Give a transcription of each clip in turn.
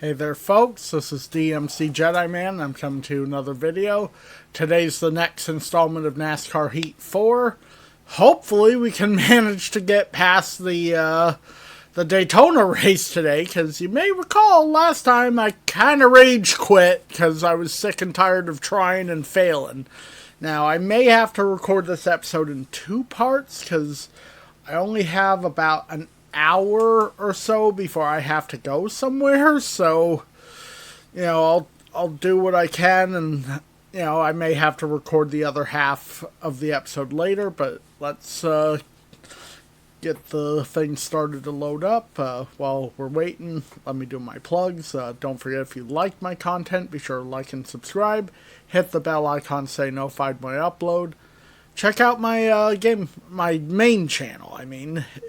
Hey there folks, this is DMC Jedi Man. I'm coming to another video. Today's the next installment of NASCAR Heat 4. Hopefully we can manage to get past the Daytona race today, because you may recall last time I kind of rage quit because I was sick and tired of trying and failing. Now I may have to record this episode in two parts because I only have about an hour or so before I have to go somewhere, so I'll do what I can, and I may have to record the other half of the episode later, but let's get the thing started to load up. While we're waiting, let me do my plugs. Don't forget, if you like my content, be sure to like and subscribe. Hit the bell icon to stay notified when I upload. Check out my my main channel.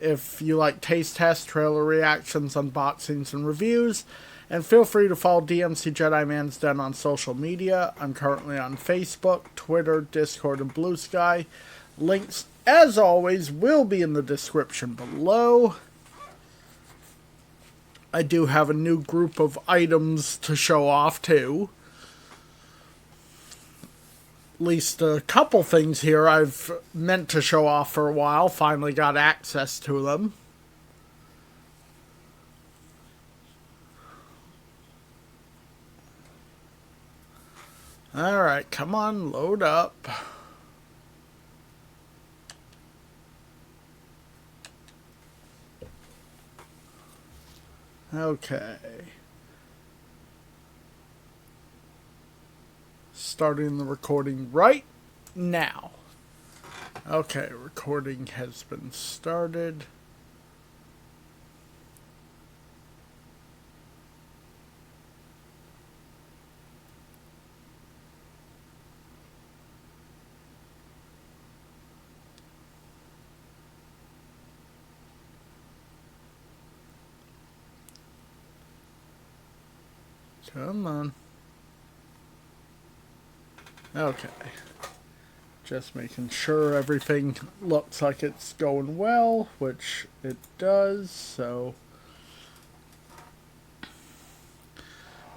If you like taste tests, trailer reactions, unboxings, and reviews. And feel free to follow DMC Jedi Man's Den on social media. I'm currently on Facebook, Twitter, Discord, and Blue Sky. Links, as always, will be in the description below. I do have a new group of items to show off, too. At least a couple things here I've meant to show off for a while. Finally got access to them. Alright, come on, load up. Okay. Starting the recording right now. Okay, recording has been started. Come on. Okay. Just making sure everything looks like it's going well, which it does, so.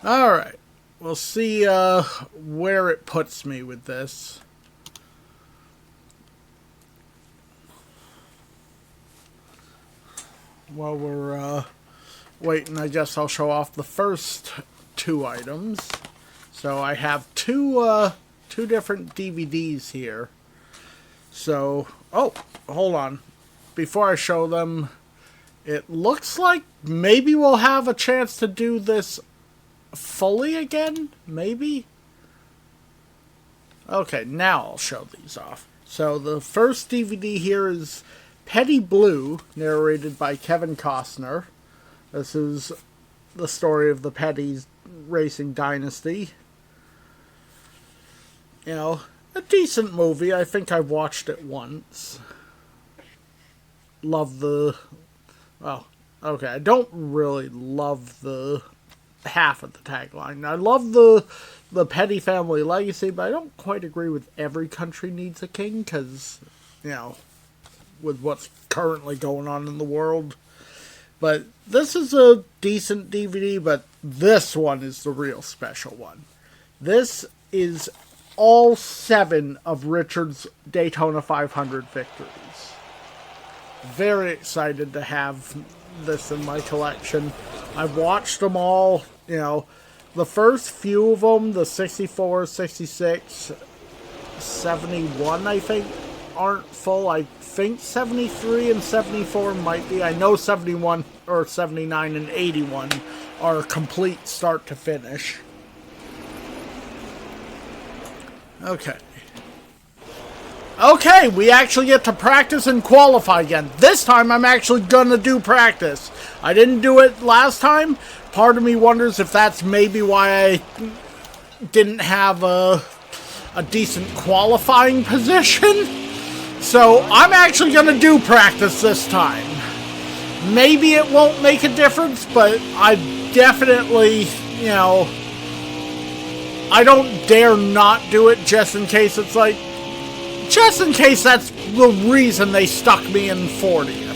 Alright. We'll see where it puts me with this. While we're waiting, I guess I'll show off the first two items. So I have two different DVDs here. So, oh, hold on. Before I show them, it looks like maybe we'll have a chance to do this fully again? Maybe? Okay, now I'll show these off. So the first DVD here is Petty Blue, narrated by Kevin Costner. This is the story of the Petty's racing dynasty. A decent movie. I think I've watched it once. Love the... Well, okay, I don't really love the half of the tagline. I love the Petty family legacy, but I don't quite agree with every country needs a king, because, with what's currently going on in the world. But this is a decent DVD, but this one is the real special one. This is all 7 of Richard's Daytona 500 victories. Very excited to have this in my collection. I've watched them all, the first few of them, the 64, 66, 71, I think, aren't full. I think 73 and 74 might be. I know 71 or 79 and 81 are complete start to finish. Okay. Okay, we actually get to practice and qualify again. This time I'm actually gonna do practice. I didn't do it last time. Part of me wonders if that's maybe why I didn't have a decent qualifying position. So I'm actually gonna do practice this time. Maybe it won't make a difference, but I definitely, I don't dare not do it just in case it's like, just in case that's the reason they stuck me in 40th.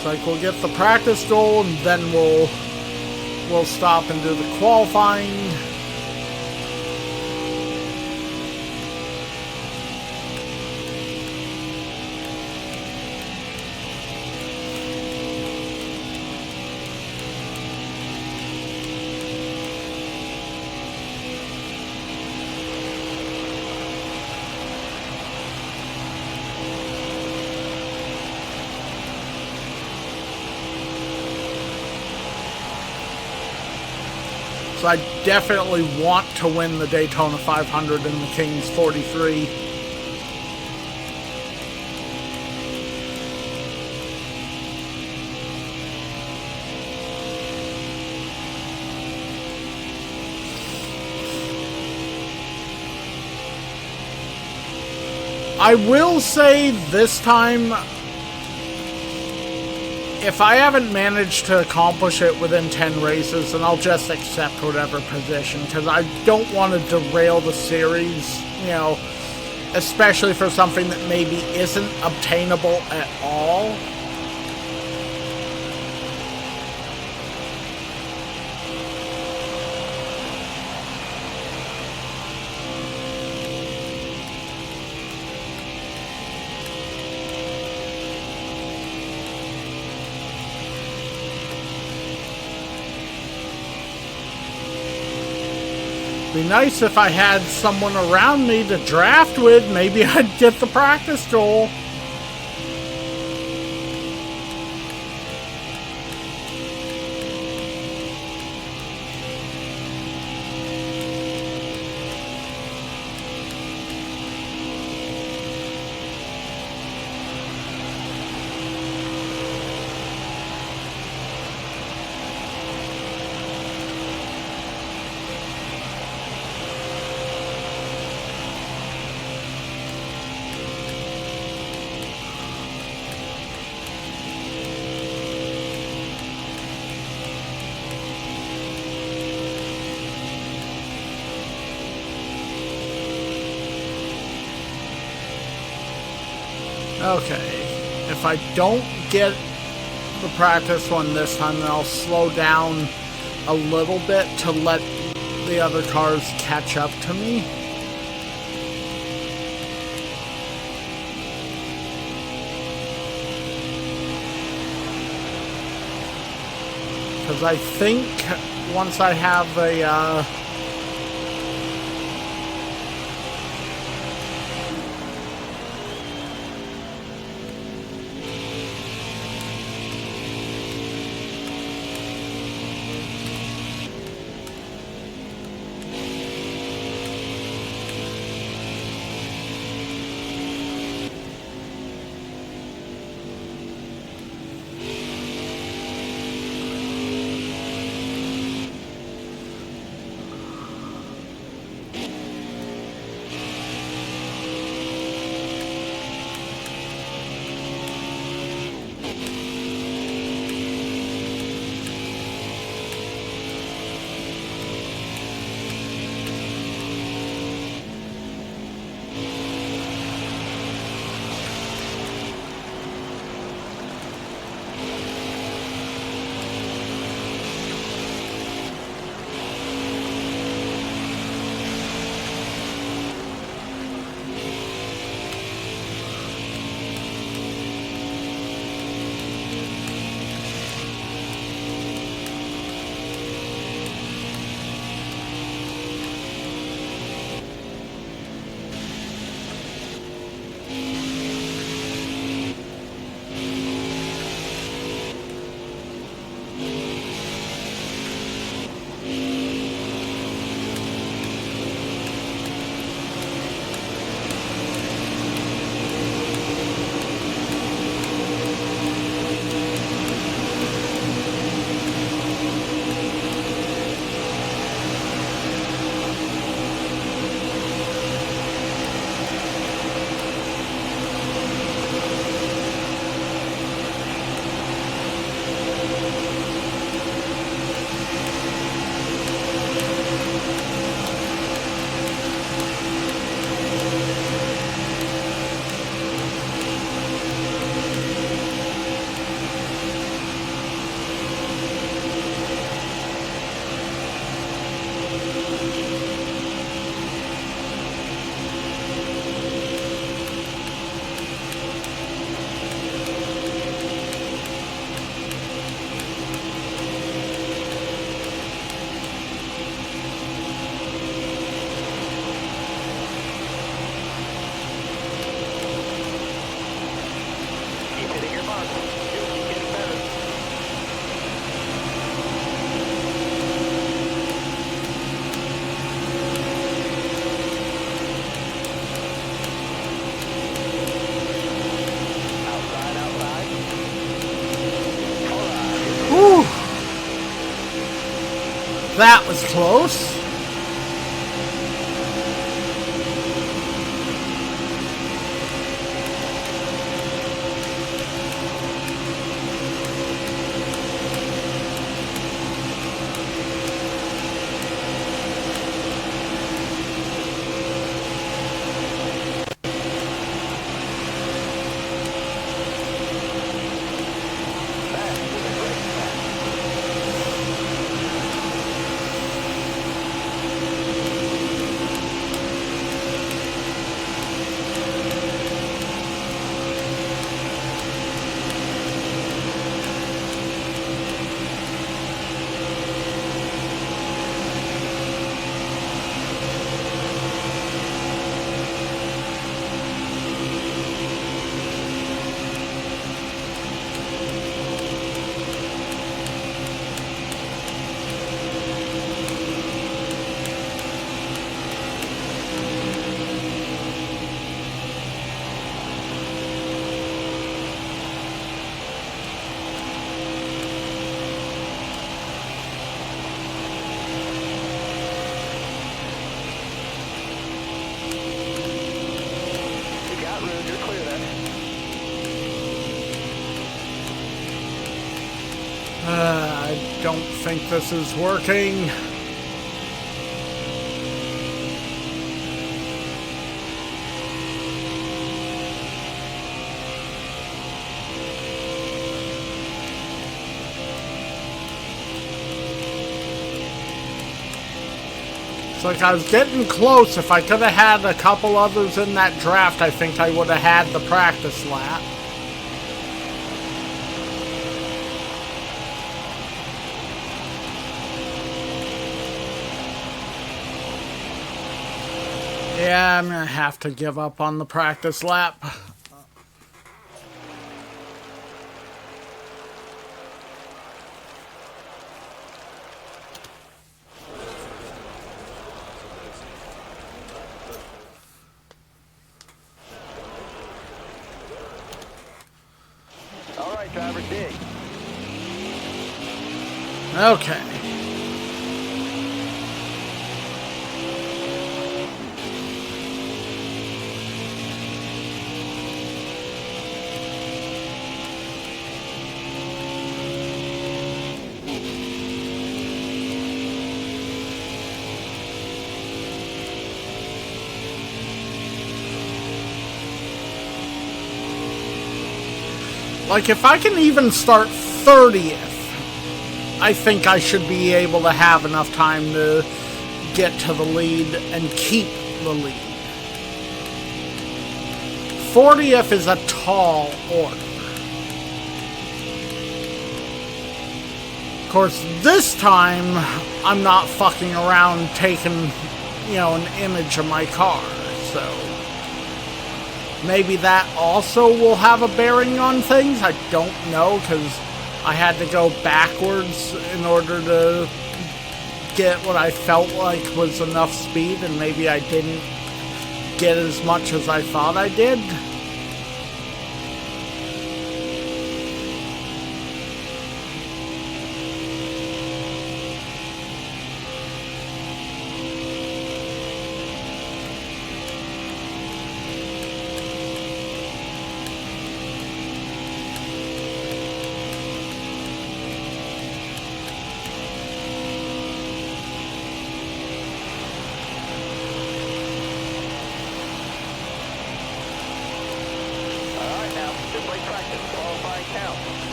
Looks like we'll get the practice goal, and then we'll stop and do the qualifying. So I definitely want to win the Daytona 500 in the Kings 43. I will say this time, if I haven't managed to accomplish it within 10 races, then I'll just accept whatever position, because I don't want to derail the series, you know, especially for something that maybe isn't obtainable at all. Be nice if I had someone around me to draft with. Maybe I'd get the practice goal. Okay, if I don't get the practice one this time, then I'll slow down a little bit to let the other cars catch up to me. Because I think once I have a That was close. I don't think this is working. It's like I was getting close. If I could have had a couple others in that draft, I think I would have had the practice lap. Yeah, I'm gonna have to give up on the practice lap. All right, driver, dig. Okay. Like, if I can even start 30th, I think I should be able to have enough time to get to the lead and keep the lead. 40th is a tall order. Of course, this time, I'm not fucking around taking, you know, an image of my car, so maybe that also will have a bearing on things. I don't know, because I had to go backwards in order to get what I felt like was enough speed, and maybe I didn't get as much as I thought I did.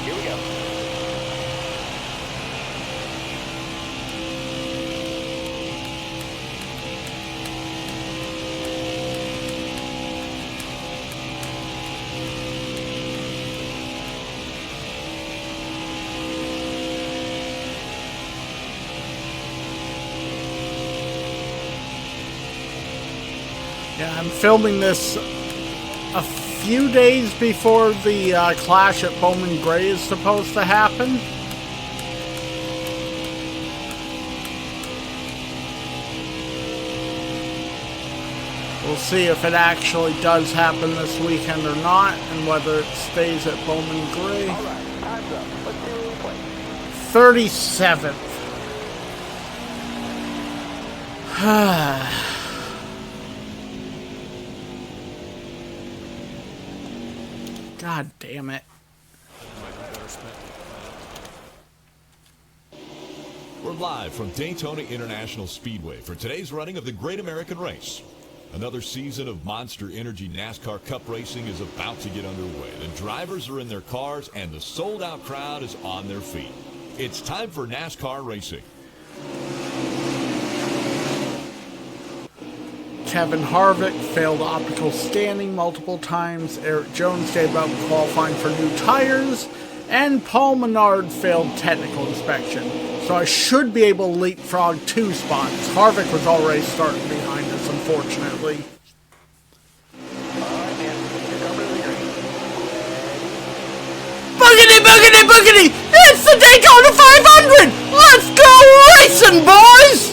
Here we go. Yeah, I'm filming this a few days before the clash at Bowman Gray is supposed to happen. We'll see if it actually does happen this weekend or not, and whether it stays at Bowman Gray. All right, time's up. Let's see where we play. 37th. God damn it. We're live from Daytona International Speedway for today's running of the Great American Race. Another season of Monster Energy NASCAR Cup racing is about to get underway. The drivers are in their cars and the sold-out crowd is on their feet. It's time for NASCAR racing. Kevin Harvick failed optical scanning multiple times. Eric Jones gave up qualifying for new tires. And Paul Menard failed technical inspection. So I should be able to leapfrog 2 spots. Harvick was already starting behind us, unfortunately. Boogity, boogity, boogity! It's the Daytona 500! Let's go racing, boys!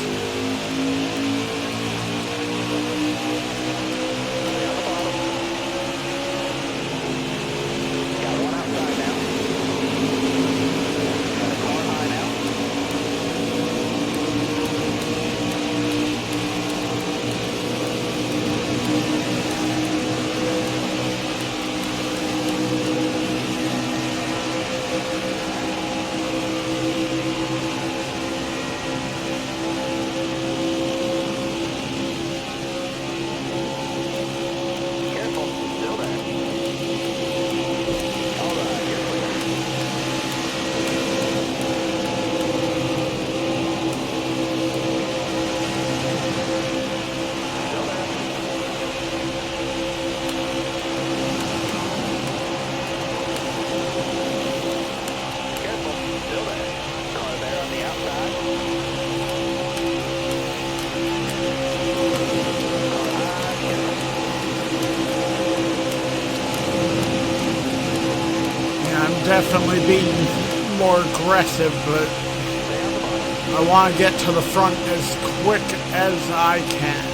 Definitely being more aggressive, but I want to get to the front as quick as I can.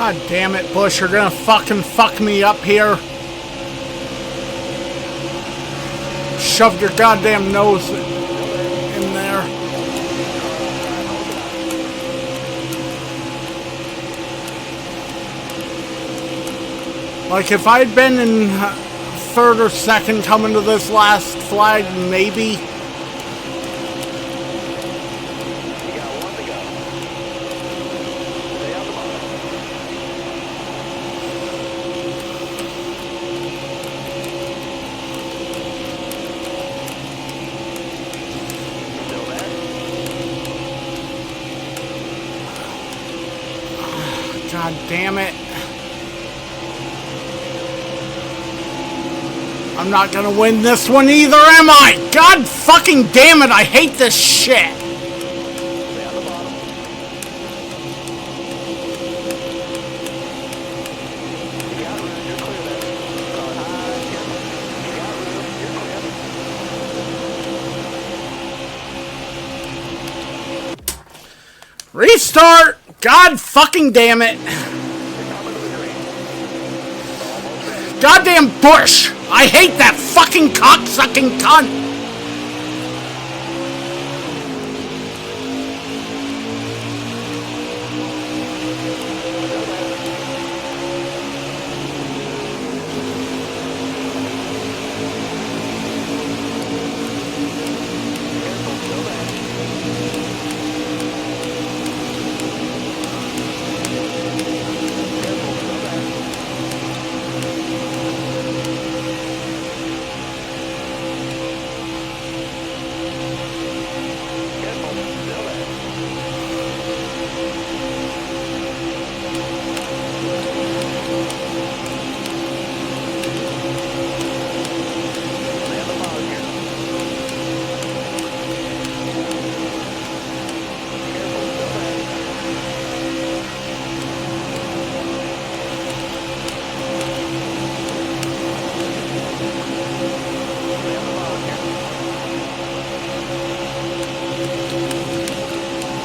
God damn it, Bush, you're gonna fucking fuck me up here. Shove your goddamn nose in there. Like, if I'd been in third or second coming to this last flag, maybe. God damn it. I'm not gonna win this one either, am I? God fucking damn it, I hate this shit. Restart! God fucking damn it. Goddamn Bush! I hate that fucking cocksucking cunt!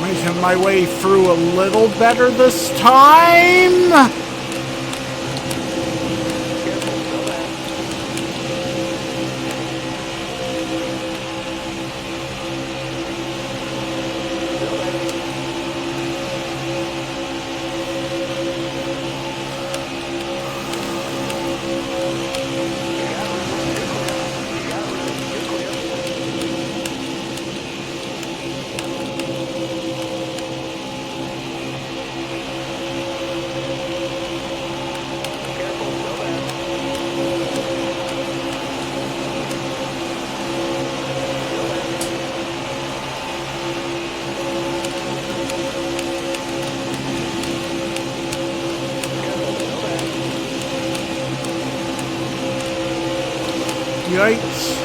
Making my way through a little better this time. Yikes.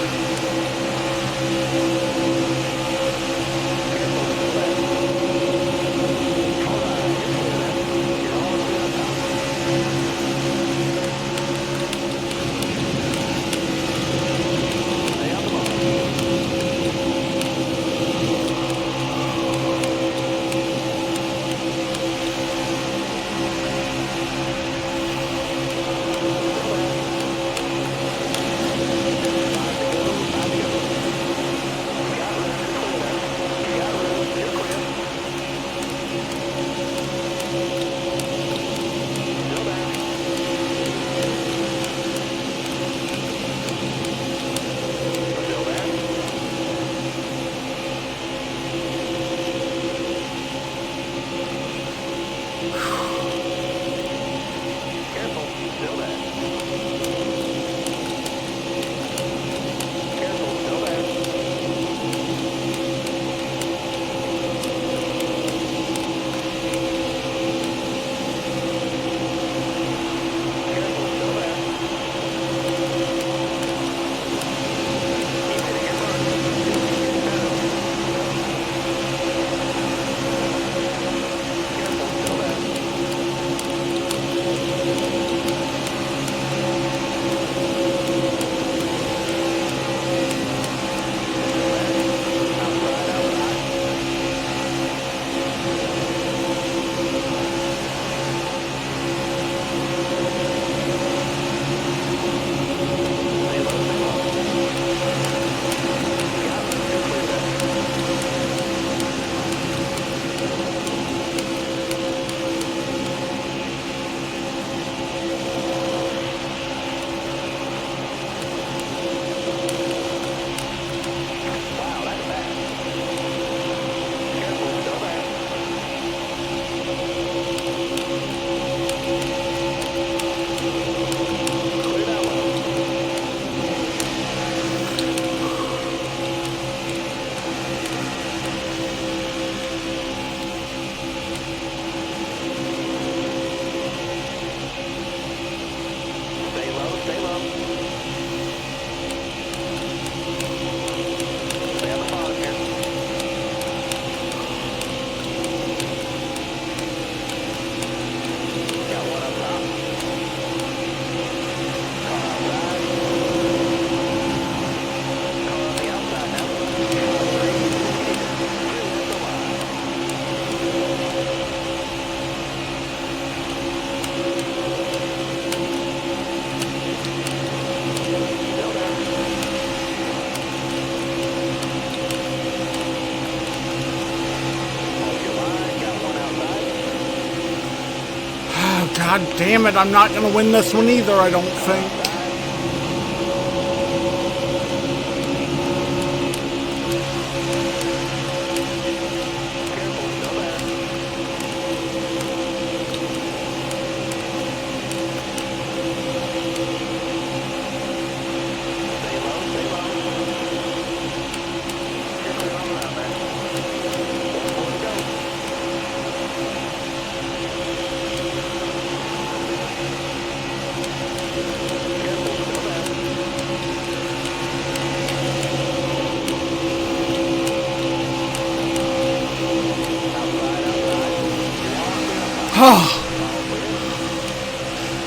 God damn it, I'm not going to win this one either, I don't think.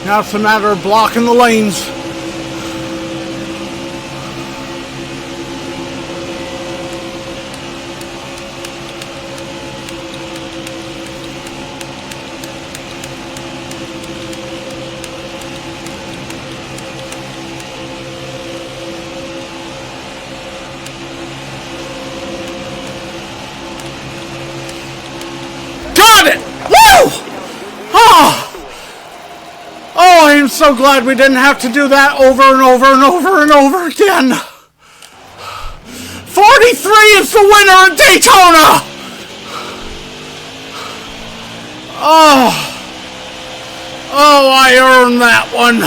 Now it's a matter of blocking the lanes. Got it! Woo! Oh! Oh, I am so glad we didn't have to do that over and over and over and over again. 43 is the winner in Daytona! Oh. Oh, I earned that one.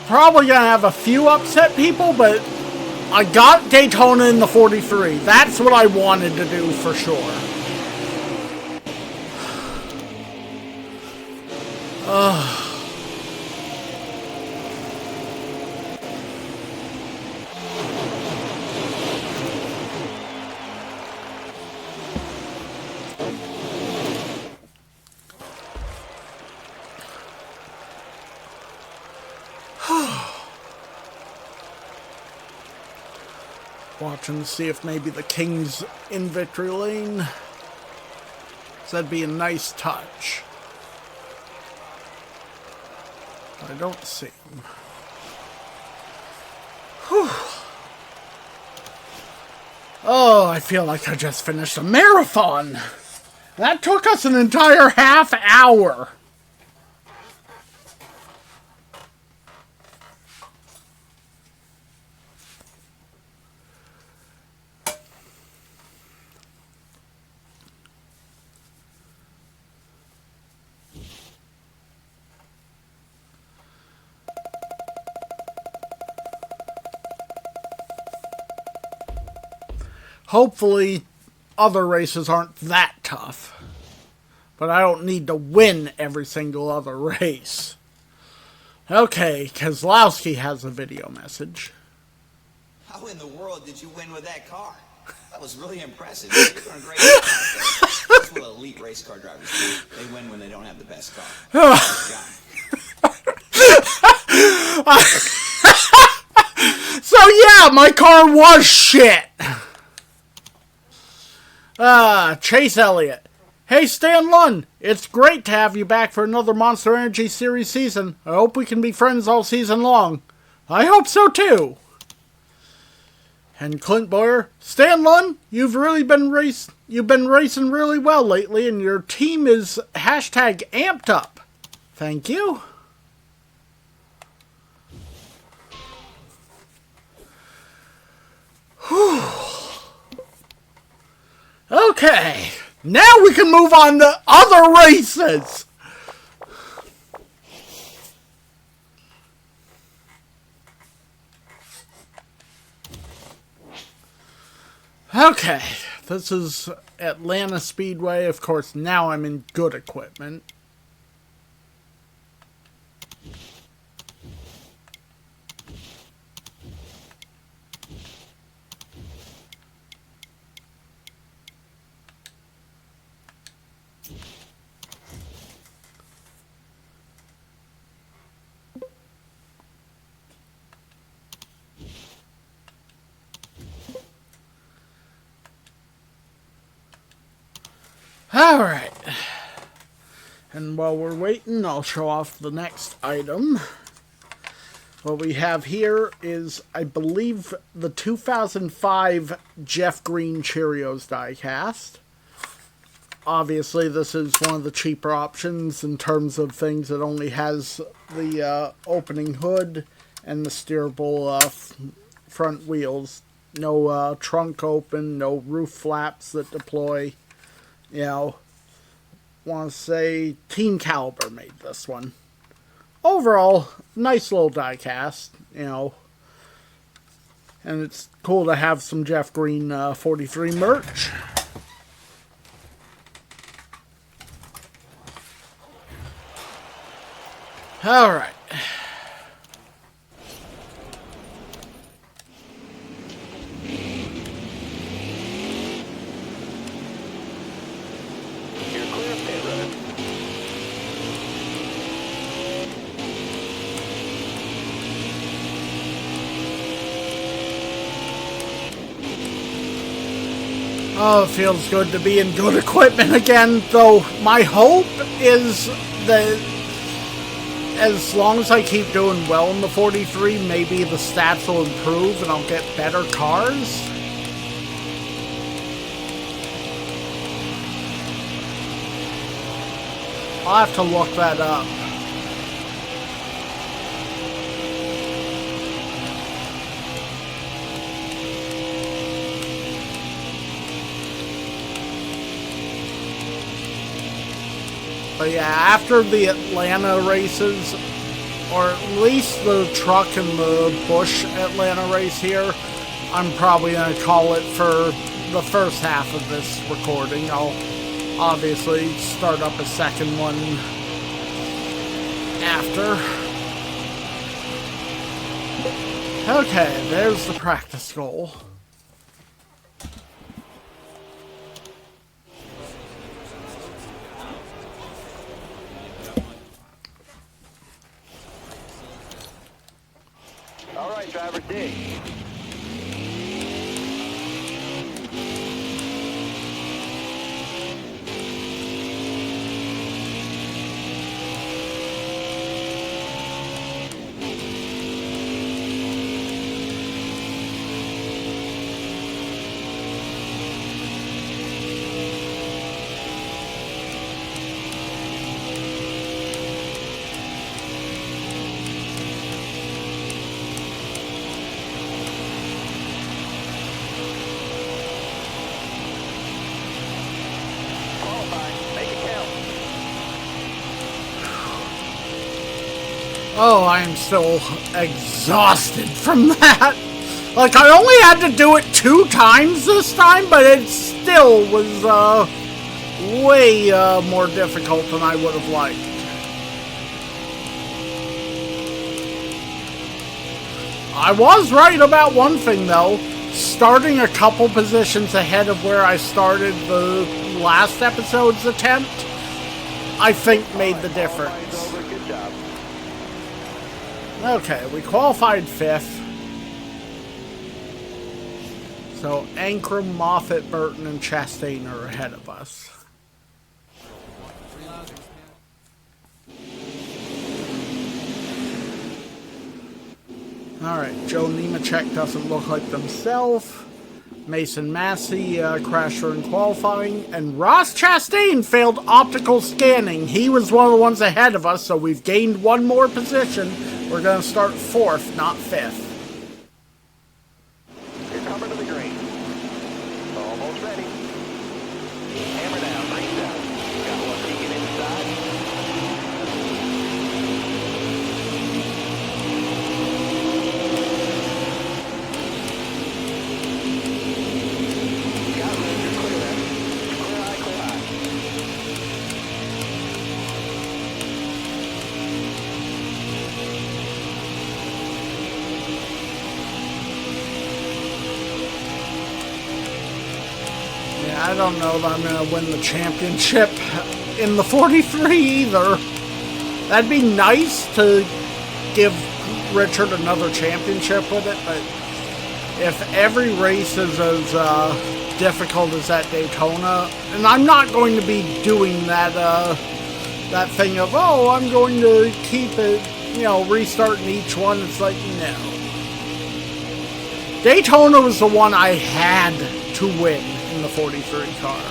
Probably gonna have a few upset people, but I got Daytona in the 43. That's what I wanted to do for sure. Watching to see if maybe the King's in victory lane. So that'd be a nice touch. I don't see him. Whew. Oh, I feel like I just finished a marathon. That took us an entire half hour. Hopefully, other races aren't that tough. But I don't need to win every single other race. Okay, Kozlowski has a video message. How in the world did you win with that car? That was really impressive. You're doing a great job. That's what elite race car drivers do. They win when they don't have the best car. So yeah, my car was shit. Chase Elliott. Hey Stan Lund, it's great to have you back for another Monster Energy Series season. I hope we can be friends all season long. I hope so too. And Clint Boyer, Stan Lund, you've been racing really well lately, and your team is #amped up. Thank you. Whew. Okay, Now we can move on to other races. Okay, this is Atlanta Speedway. Of course, now I'm in good equipment. Alright, and while we're waiting, I'll show off the next item. What we have here is, I believe, the 2005 Jeff Green Cheerios diecast. Obviously, this is one of the cheaper options in terms of things. It only has the opening hood and the steerable front wheels. No trunk open, no roof flaps that deploy. You know, want to say Team Caliber made this one. Overall, nice little diecast, you know. And it's cool to have some Jeff Green 43 merch. Alright. Oh, it feels good to be in good equipment again, though my hope is that as long as I keep doing well in the 43, maybe the stats will improve and I'll get better cars. I'll have to look that up. But yeah, after the Atlanta races, or at least the truck and the Busch Atlanta race here, I'm probably going to call it for the first half of this recording. I'll obviously start up a second one after. Okay, there's the practice goal. All right, driver D. Oh, I am still exhausted from that. Like, I only had to do it 2 times this time, but it still was way more difficult than I would have liked. I was right about one thing, though. Starting a couple positions ahead of where I started the last episode's attempt, I think made the difference. Good job. Okay, we qualified 5th. So Ankrum, Moffitt, Burton, and Chastain are ahead of us. Alright, Joe Nemechek doesn't look like himself. Mason Massey crashed in qualifying. And Ross Chastain failed optical scanning. He was one of the ones ahead of us, so we've gained one more position. We're going to start 4th, not 5th. You're coming to the green. Almost ready. Hammer down. I don't know that I'm going to win the championship in the 43 either. That'd be nice to give Richard another championship with it, but if every race is as difficult as that Daytona, and I'm not going to be doing that that thing of, oh, I'm going to keep it, you know, restarting each one. It's like, no. Daytona was the one I had to win in the 43 car.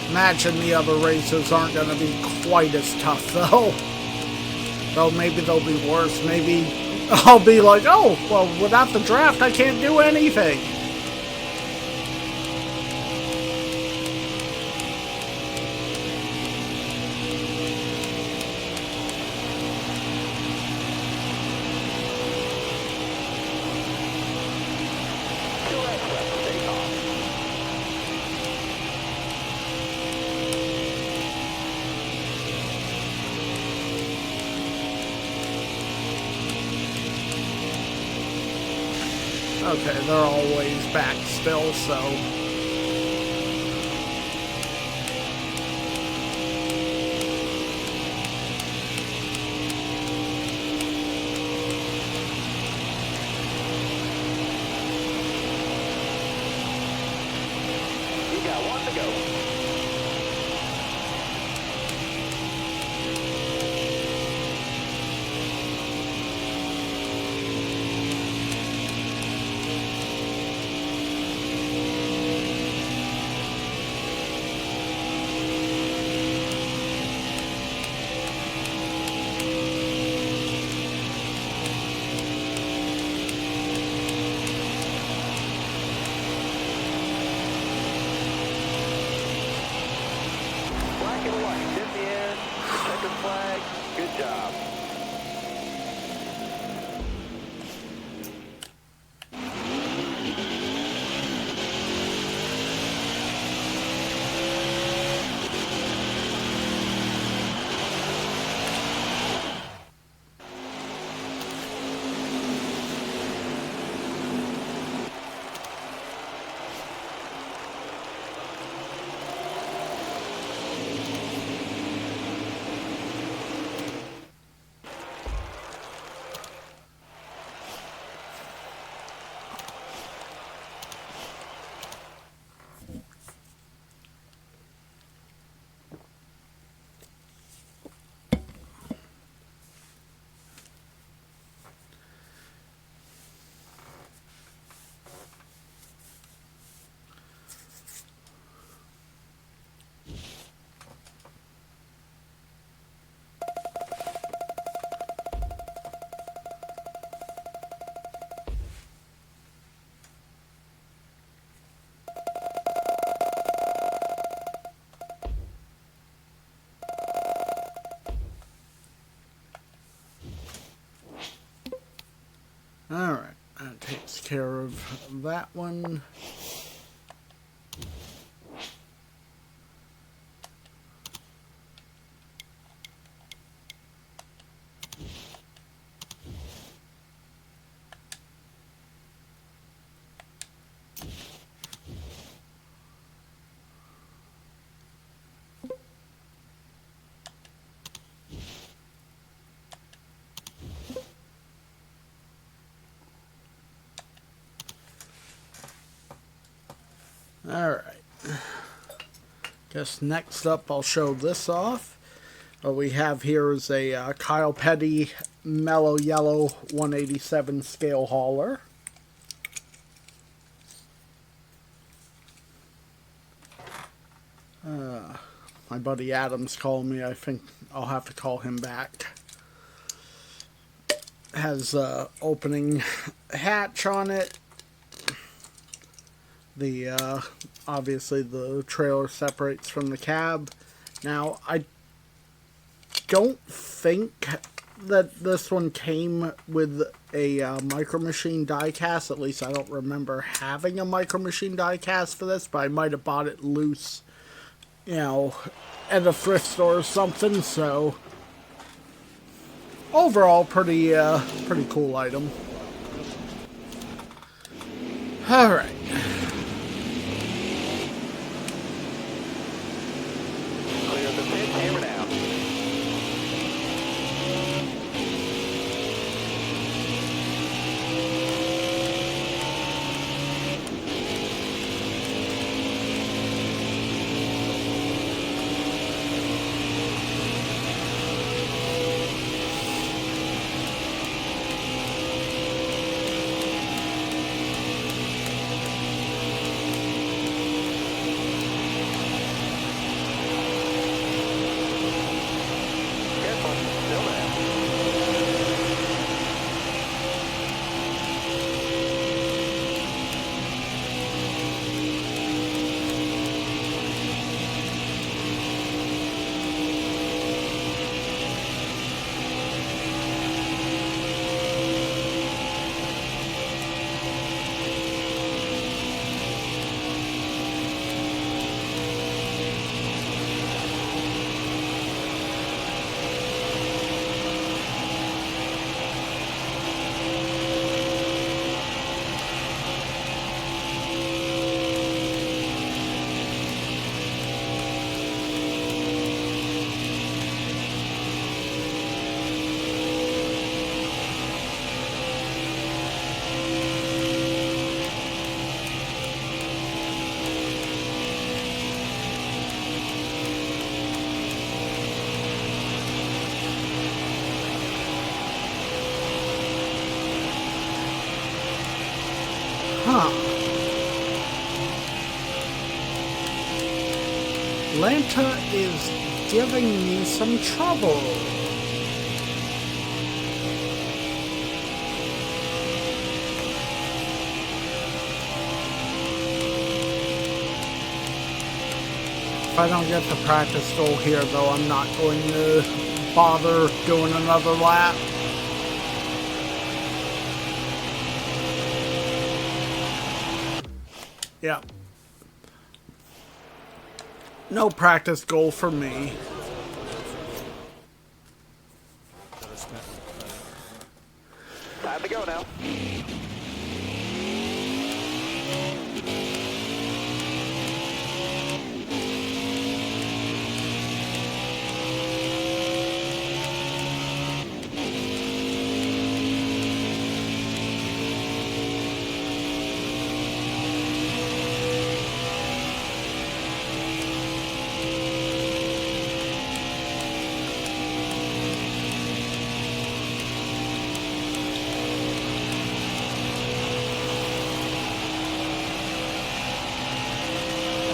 Imagine the other races aren't going to be quite as tough, though. Though maybe they'll be worse. Maybe I'll be like, oh, well, without the draft, I can't do anything. Okay, they're always back still, so... You got one to go. Black and white, in the end, checkered flag, good job. Alright, that takes care of that one. Alright. Guess next up I'll show this off. What we have here is a Kyle Petty Mellow Yellow 187 scale hauler. My buddy Adam's calling me. I think I'll have to call him back. Has opening hatch on it. The obviously the trailer separates from the cab. Now I don't think that this one came with a Micro Machine diecast. At least I don't remember having a Micro Machine diecast for this, but I might have bought it loose, you know, at a thrift store or something. So overall, pretty cool item. All right. Clear the pit, hammer down. Careful, still there. Huh. Atlanta is giving me some trouble. If I don't get the practice goal here, though, I'm not going to bother doing another lap. Yeah. No practice goal for me. Time to go now.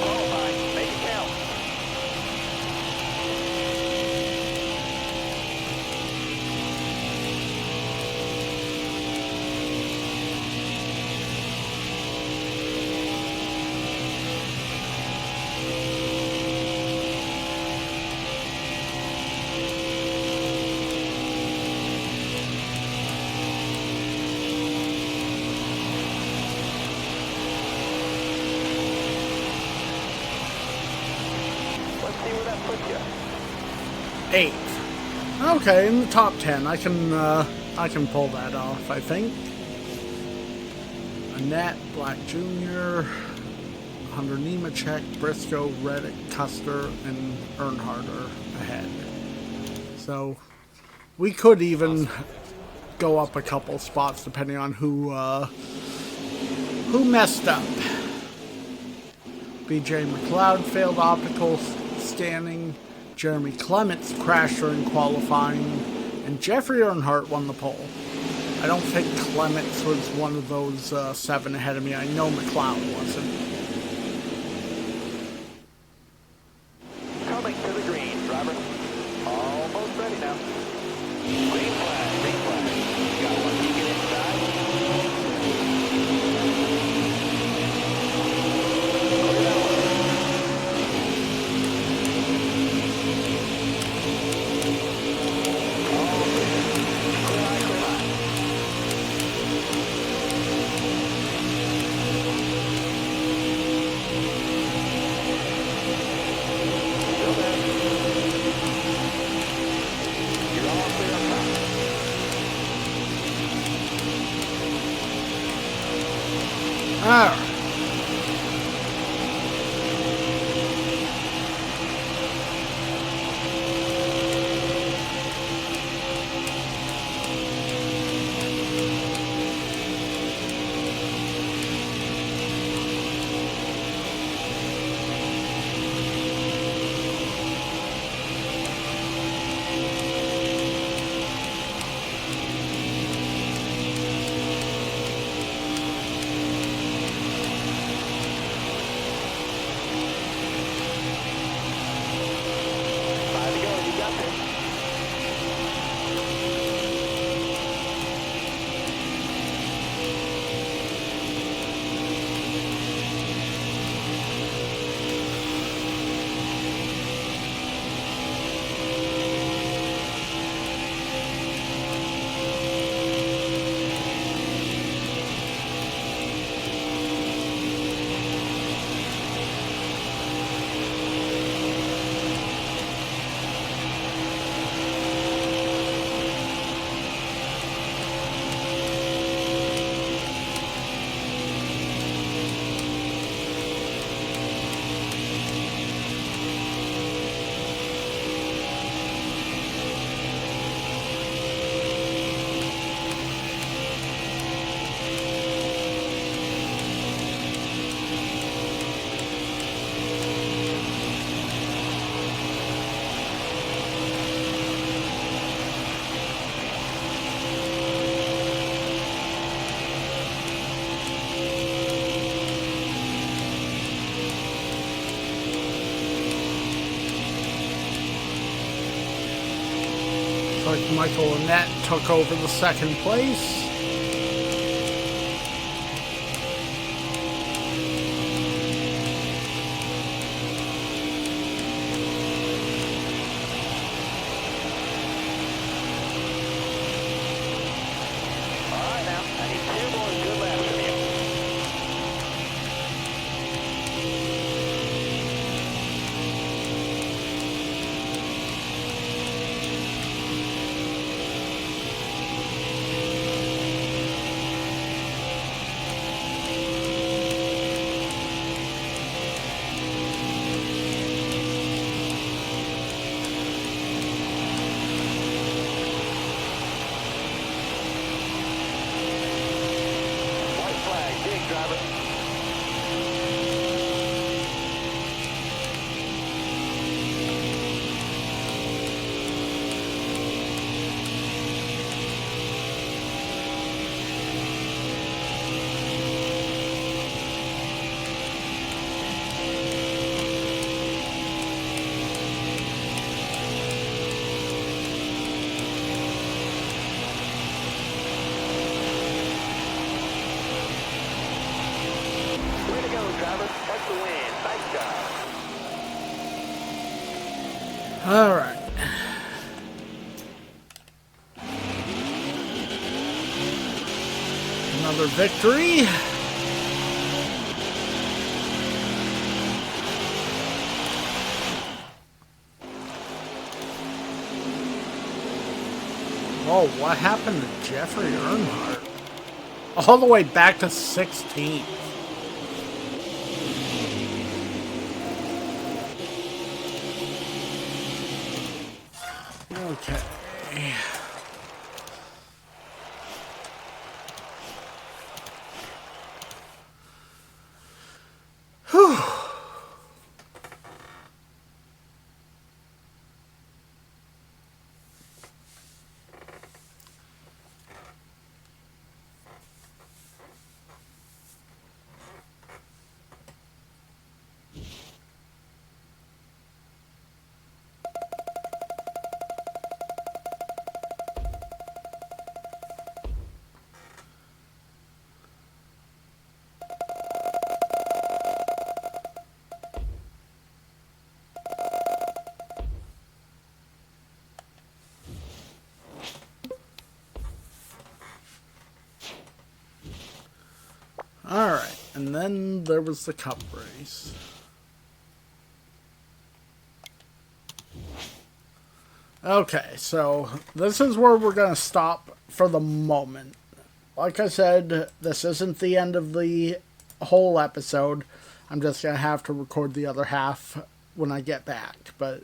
Qualify, make it count. Let's see where that puts you. 8th. Okay, in the top 10. I can pull that off, I think. Annette, Black Jr., Hunter Nemechek, Briscoe, Reddick, Custer, and Earnhardt are ahead. So we could even go up a couple spots depending on who messed up. BJ McLeod failed optical scanning. Jeremy Clements crashed during qualifying. And Jeffrey Earnhardt won the pole. I don't think Clements was one of those 7 ahead of me. I know McLeod wasn't. Coming to the green, driver. Almost ready now. Green flag, green flag. Got one beacon inside. Clear that one. All clear. Alright. Five to go. You got this. Looks like Michael Annette took over the second place. All right, now. I need two more good laps from you. White flag. Dig, driver. Way to go, driver. That's the win. Nice job. Alright. Another victory. Oh, what happened to Jeffrey Earnhardt? All the way back to 16th. Okay. Whew. Alright, and then there was the cup race. Okay, so this is where we're going to stop for the moment. Like I said, this isn't the end of the whole episode. I'm just going to have to record the other half when I get back. But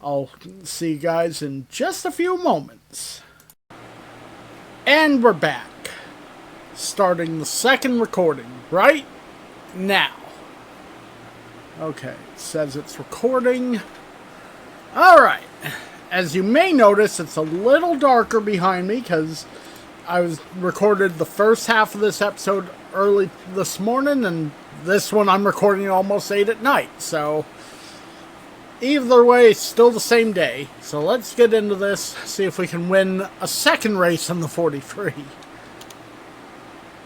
I'll see you guys in just a few moments. And we're back. Starting the second recording right now. Okay, it says it's recording. Alright. As you may notice, it's a little darker behind me because I recorded the first half of this episode early this morning, and this one I'm recording almost 8 at night. So, either way, it's still the same day. So let's get into this, see if we can win a second race in the 43.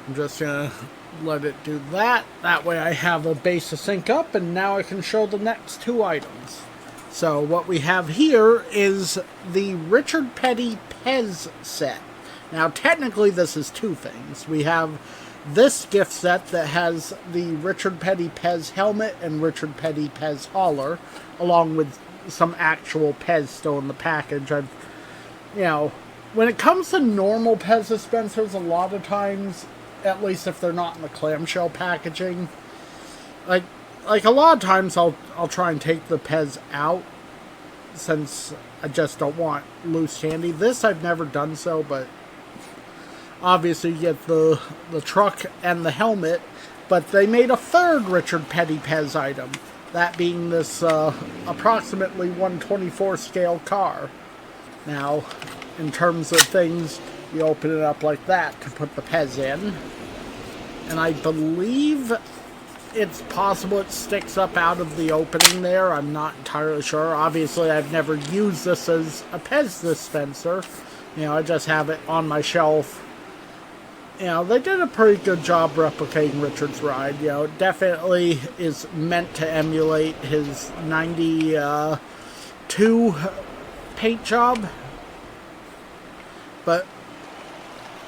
I'm just going to let it do that. That way I have a base to sync up, and now I can show the next two items. So what we have here is the Richard Petty Pez set. Now technically this is two things. We have this gift set that has the Richard Petty Pez helmet and Richard Petty Pez hauler, along with some actual Pez still in the package. When it comes to normal Pez dispensers, a lot of times, at least if they're not in the clamshell packaging, like a lot of times I'll try and take the Pez out since I just don't want loose candy. This I've never done so, but obviously you get the truck and the helmet, but they made a third Richard Petty Pez item, that being this approximately 124 scale car. Now, in terms of things, you open it up like that to put the Pez in, and I believe it's possible it sticks up out of the opening there. I'm not entirely sure. Obviously, I've never used this as a Pez dispenser. I just have it on my shelf. They did a pretty good job replicating Richard's ride. It definitely is meant to emulate his 92 paint job. But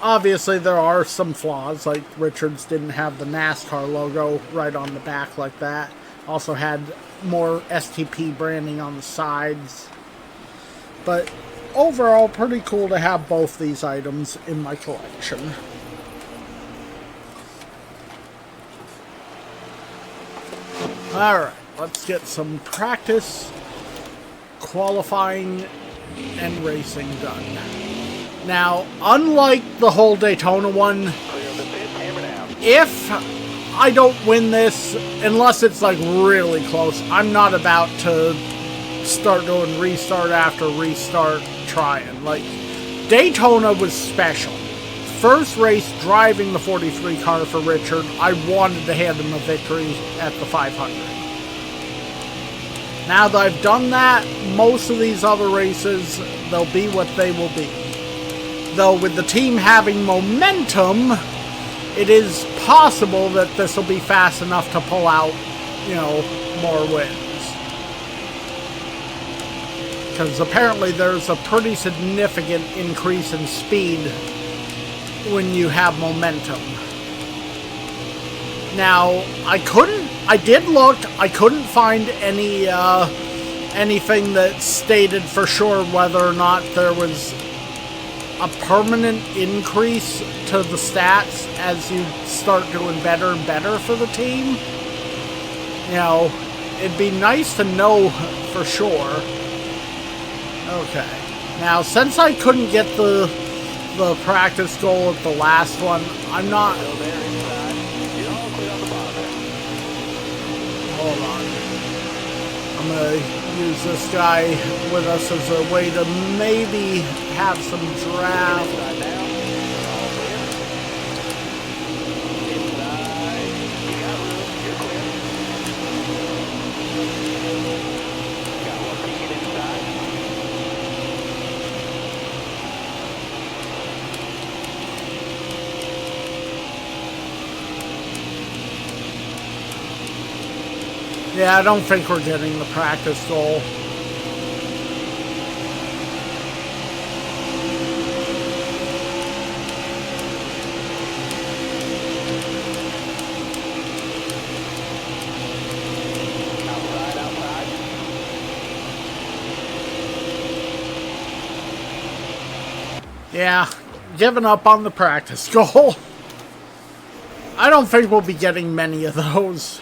obviously there are some flaws, like Richards didn't have the NASCAR logo right on the back like that. Also had more STP branding on the sides. But overall, pretty cool to have both these items in my collection. Alright, let's get some practice, qualifying, and racing done. Now, unlike the whole Daytona one, if I don't win this, unless it's like really close, I'm not about to start doing restart after restart trying. Like, Daytona was special. First race driving the 43 car for Richard, I wanted to hand him a victory at the 500. Now that I've done that, most of these other races, they'll be what they will be. Though with the team having momentum, it is possible that this will be fast enough to pull out, more wins. Because apparently there's a pretty significant increase in speed when you have momentum. Now, I couldn't find anything that stated for sure whether or not there was a permanent increase to the stats as you start doing better and better for the team. It'd be nice to know for sure. Okay. Now, since I couldn't get the practice goal at the last one, I'm not... Hold on. I'm going to use this guy with us as a way to maybe have some draft. Yeah, I don't think we're getting the practice goal. Yeah, giving up on the practice goal. I don't think we'll be getting many of those.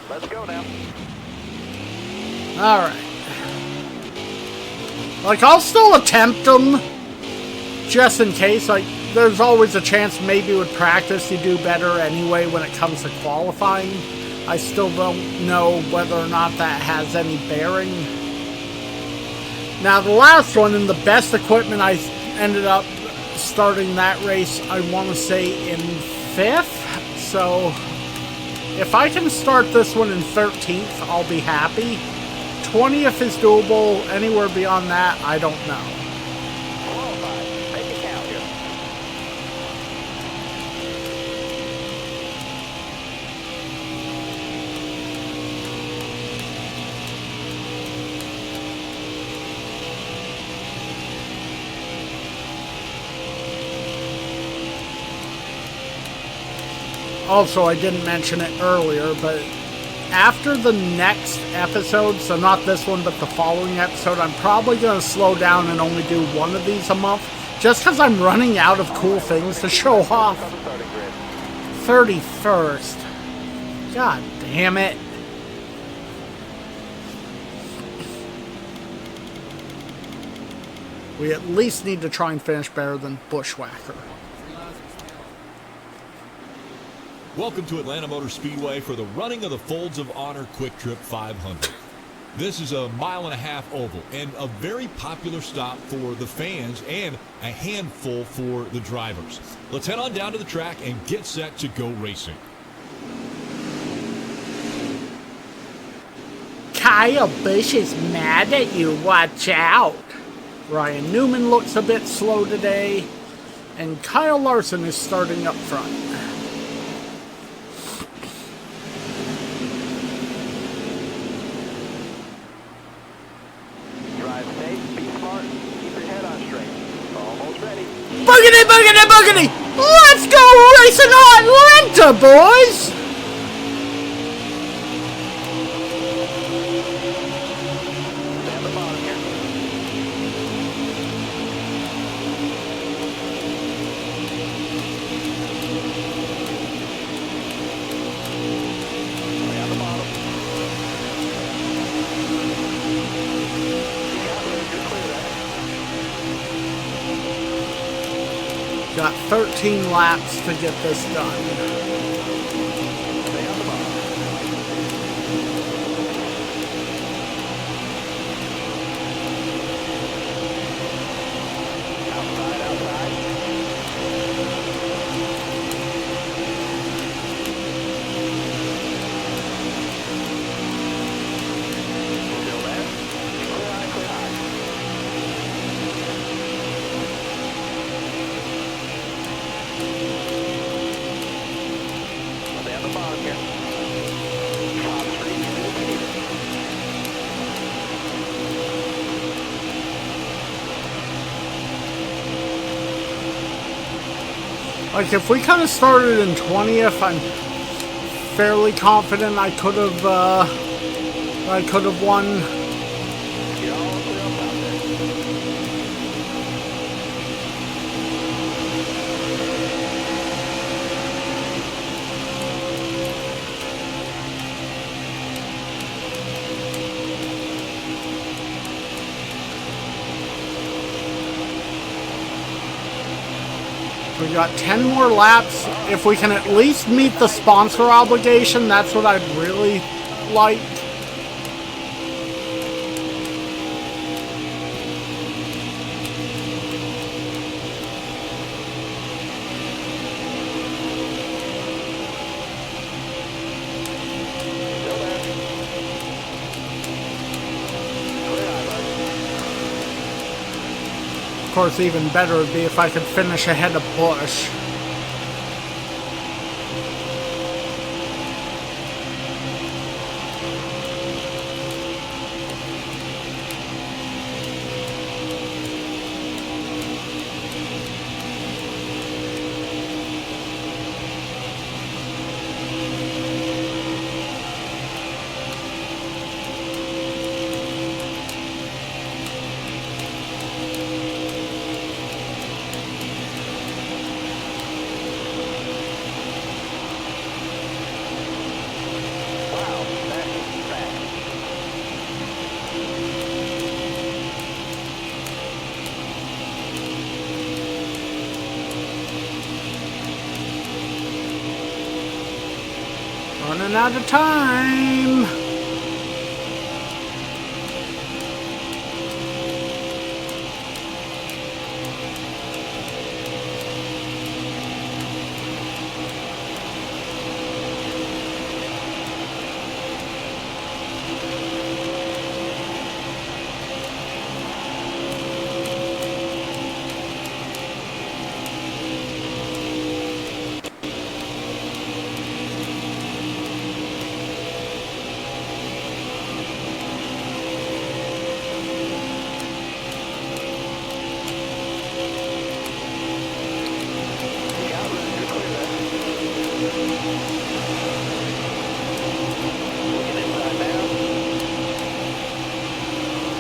Let's go now. Alright. Like, I'll still attempt them, just in case. Like, there's always a chance maybe with practice you do better anyway when it comes to qualifying. I still don't know whether or not that has any bearing. Now, the last one, in the best equipment, I ended up starting that race, I want to say, in 5th. So, if I can start this one in 13th, I'll be happy. 20th is doable. Anywhere beyond that, I don't know. Qualified. Make it count here. Also, I didn't mention it earlier, but after the next episode, so not this one, but the following episode, I'm probably going to slow down and only do one of these a month, just because I'm running out of cool things to show off. 31st. God damn it. We at least need to try and finish better than Bushwhacker. Welcome to Atlanta Motor Speedway for the running of the Folds of Honor Quick Trip 500. This is a 1.5 mile oval and a very popular stop for the fans and a handful for the drivers. Let's head on down to the track and get set to go racing. Kyle Busch is mad at you, watch out. Ryan Newman looks a bit slow today, and Kyle Larson is starting up front. Drive safe, be smart, keep your head on straight. Almost ready. Boogity, boogity, boogity! Let's go racing on Atlanta, boys! Stay on the bottom here. Stay on the bottom. You got room to clear that. Got 13 laps to get this done. Stay on the bottom. Outside, outside. Still there. Clear high, clear high. Stay on the bottom here. Top three, Like, if we kind of started in 20th, I'm fairly confident I could have won. You're all clear up top there. We got 10 more laps. If we can at least meet the sponsor obligation, that's what I'd really like. Still there. Clear high, bud. Of course, even better would be if I could finish ahead of Bush. running out of time.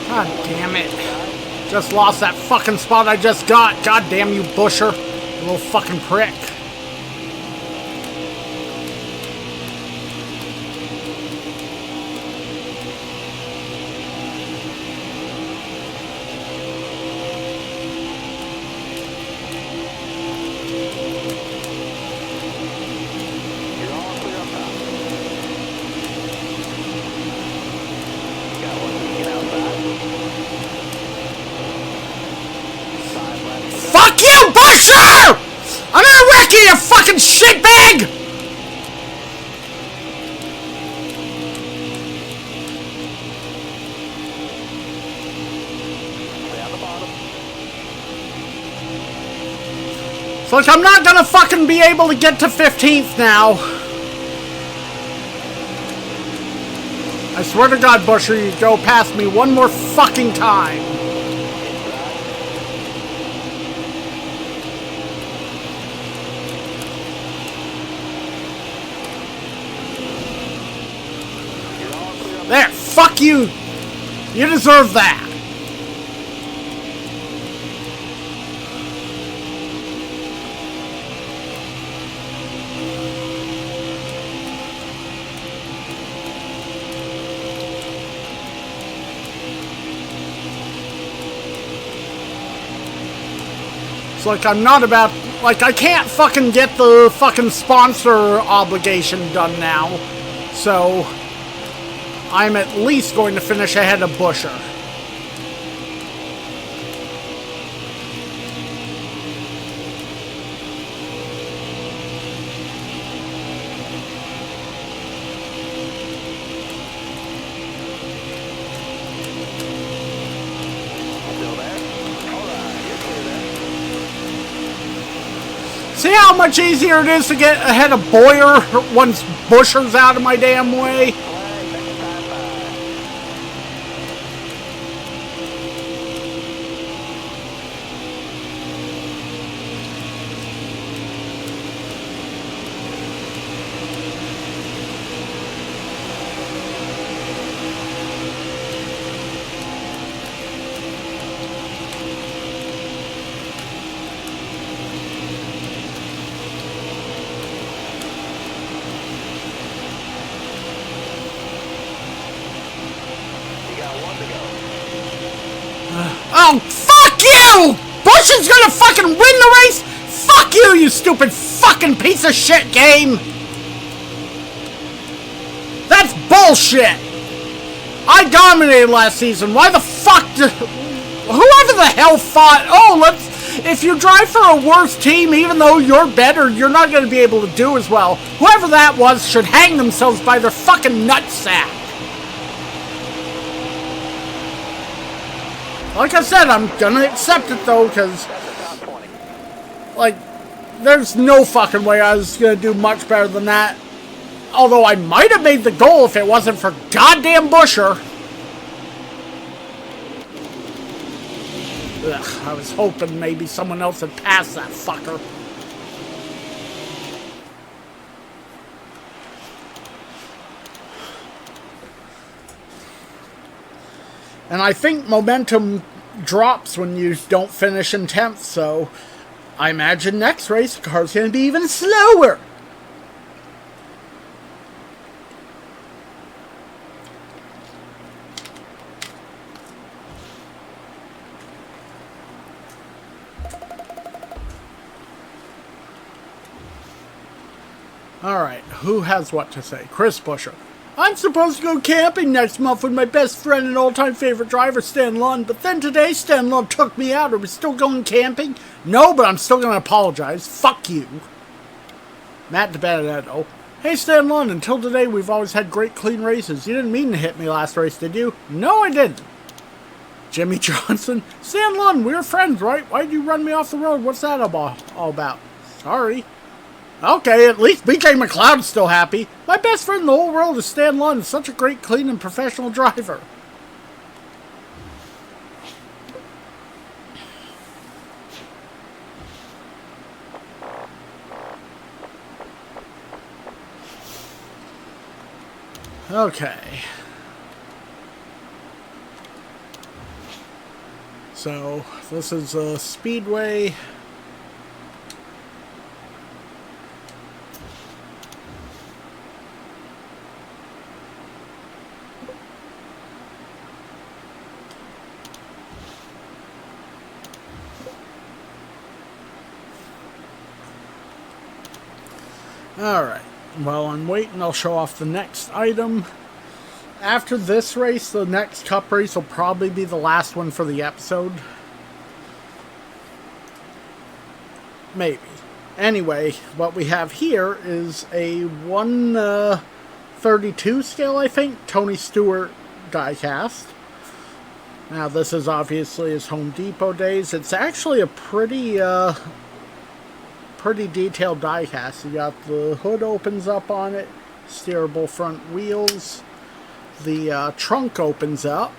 God damn it. Just lost that fucking spot I just got. God damn you, Busher. You little fucking prick. Fuck you, Busher! I'm gonna wreck you, you fucking shitbag! It's like I'm not gonna fucking be able to get to 15th now. I swear to God, Busher, you go past me one more fucking time. There, fuck you! You deserve that! It's like I'm not about... Like, I can't fucking get the fucking sponsor obligation done now. So... I'm at least going to finish ahead of Busher. See how much easier it is to get ahead of Boyer once Busher's out of my damn way? Oh, fuck you! Bush is gonna fucking win the race? Fuck you, you stupid fucking piece of shit game! That's bullshit! I dominated last season. Why the fuck whoever the hell thought, oh, let's... If you drive for a worse team, even though you're better, you're not going to be able to do as well. Whoever that was should hang themselves by their fucking nutsack. Like I said, I'm gonna accept it though, because, like, there's no fucking way I was gonna do much better than that. Although I might have made the goal if it wasn't for goddamn Busher. Ugh, I was hoping maybe someone else had passed that fucker. And I think momentum drops when you don't finish in 10th, so I imagine next race the car's going to be even slower. Alright, who has what to say? Chris Busher. I'm supposed to go camping next month with my best friend and all-time favorite driver, Stan Lund, but then today Stan Lund took me out. Are we still going camping? No, but I'm still going to apologize. Fuck you. Matt DeBenedetto. Hey, Stan Lund, until today we've always had great clean races. You didn't mean to hit me last race, did you? No, I didn't. Jimmy Johnson. Stan Lund, we were friends, right? Why'd you run me off the road? What's that all about? Sorry. Okay, at least BJ McLeod's still happy. My best friend in the whole world is Stan Lund. Such a great, clean, and professional driver. Okay. So, this is a speedway. Alright, while I'm waiting, I'll show off the next item. After this race, the next cup race will probably be the last one for the episode. Maybe. Anyway, what we have here is a 1/32 scale, I think, Tony Stewart diecast. Now, this is obviously his Home Depot days. It's actually a pretty detailed diecast. You got the hood opens up on it, steerable front wheels. The trunk opens up.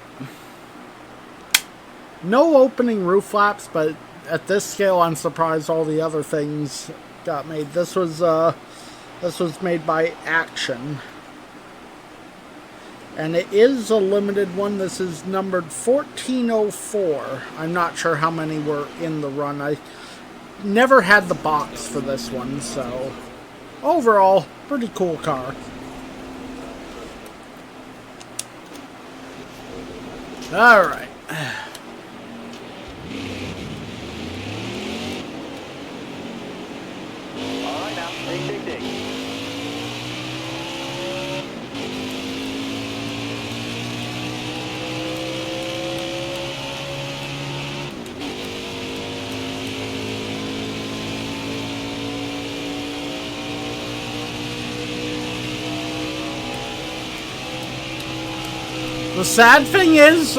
No opening roof flaps, but at this scale, I'm surprised all the other things got made. This was made by Action, and it is a limited one. This is numbered 1404. I'm not sure how many were in the run. I never had the box for this one, so overall, pretty cool car. Alright. Alright now, dig. The sad thing is,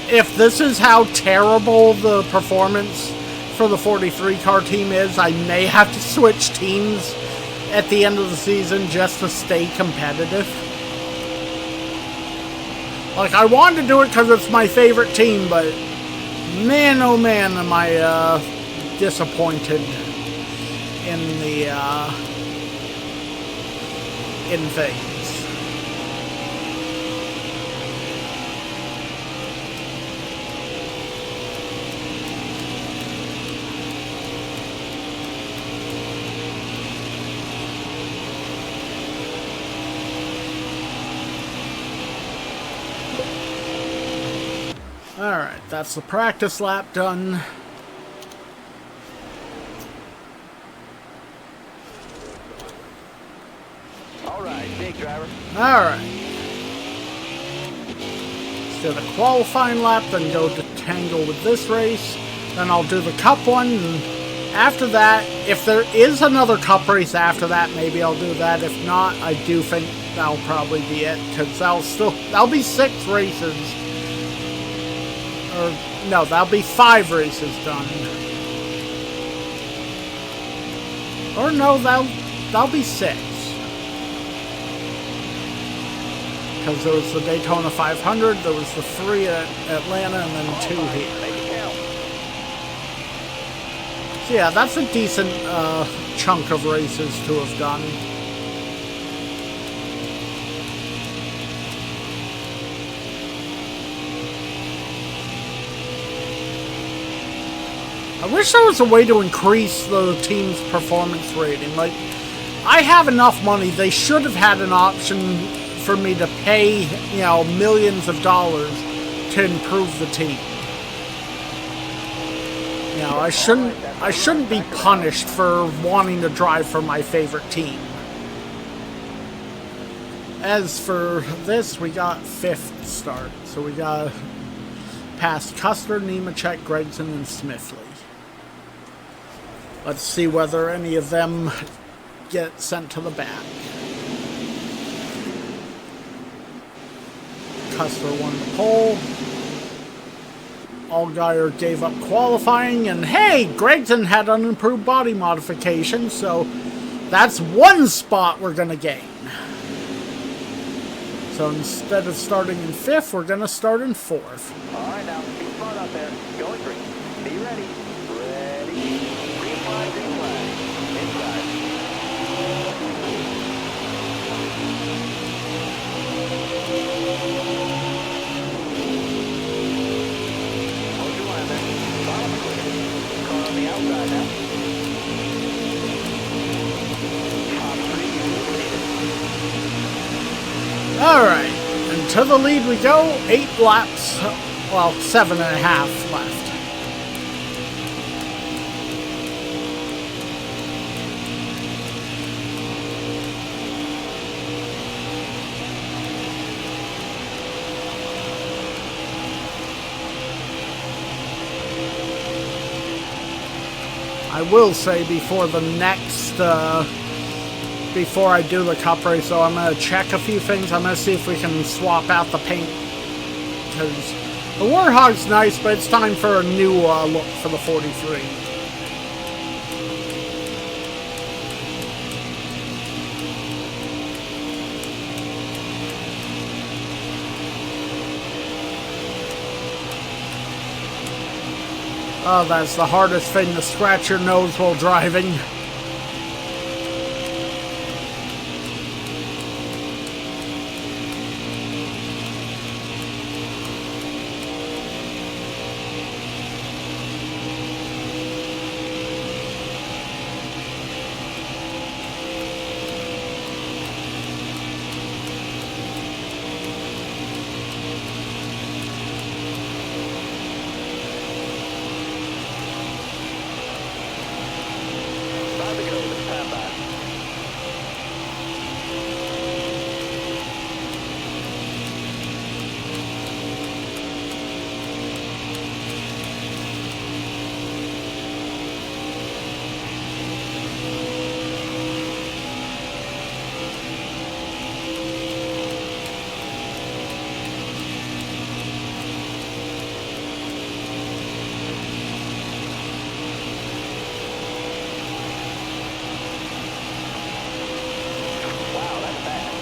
if this is how terrible the performance for the 43 car team is, I may have to switch teams at the end of the season just to stay competitive. Like, I wanted to do it because it's my favorite team, but man, oh man, am I disappointed in the in things. Alright, that's the practice lap done. Alright, dig driver. Alright. Let's do the qualifying lap, then go to tangle with this race. Then I'll do the cup one, and after that, if there is another cup race after that, maybe I'll do that. If not, I do think that'll probably be it, because that'll be 6 races. Or, no, that'll be 5 races done. Or no, that'll be 6. Because there was the Daytona 500, there was the 3 at Atlanta, and then 2 here. Make it count. So yeah, that's a decent chunk of races to have done. I wish there was a way to increase the team's performance rating. Like, I have enough money. They should have had an option for me to pay, you know, millions of dollars to improve the team. You know, I shouldn't be punished for wanting to drive for my favorite team. as for this, we got 5th start. So we got past Custer, Nemechek, Gregson, and Smithley. Let's see whether any of them get sent to the back. Custer won the pole. Allgaier gave up qualifying, and hey, Gregson had an improved body modification, so that's 1 spot we're going to gain. So instead of starting in 5th, we're going to start in 4th. Alright, now, be smart out there. Going green. Be ready. Ready. Green flag, green flag. Inside. Hold your line there. Bottom clear. Car on the outside now. Top 3 eliminated. Alright, and to the lead we go. 8 laps, well, 7.5 left. I will say before the next, before I do the cup race, so I'm going to check a few things. I'm going to see if we can swap out the paint. Because the Warthog's nice, but it's time for a new look for the 43. Oh, that's the hardest thing to scratch your nose while driving. About to go to the standby. Wow, that's fast.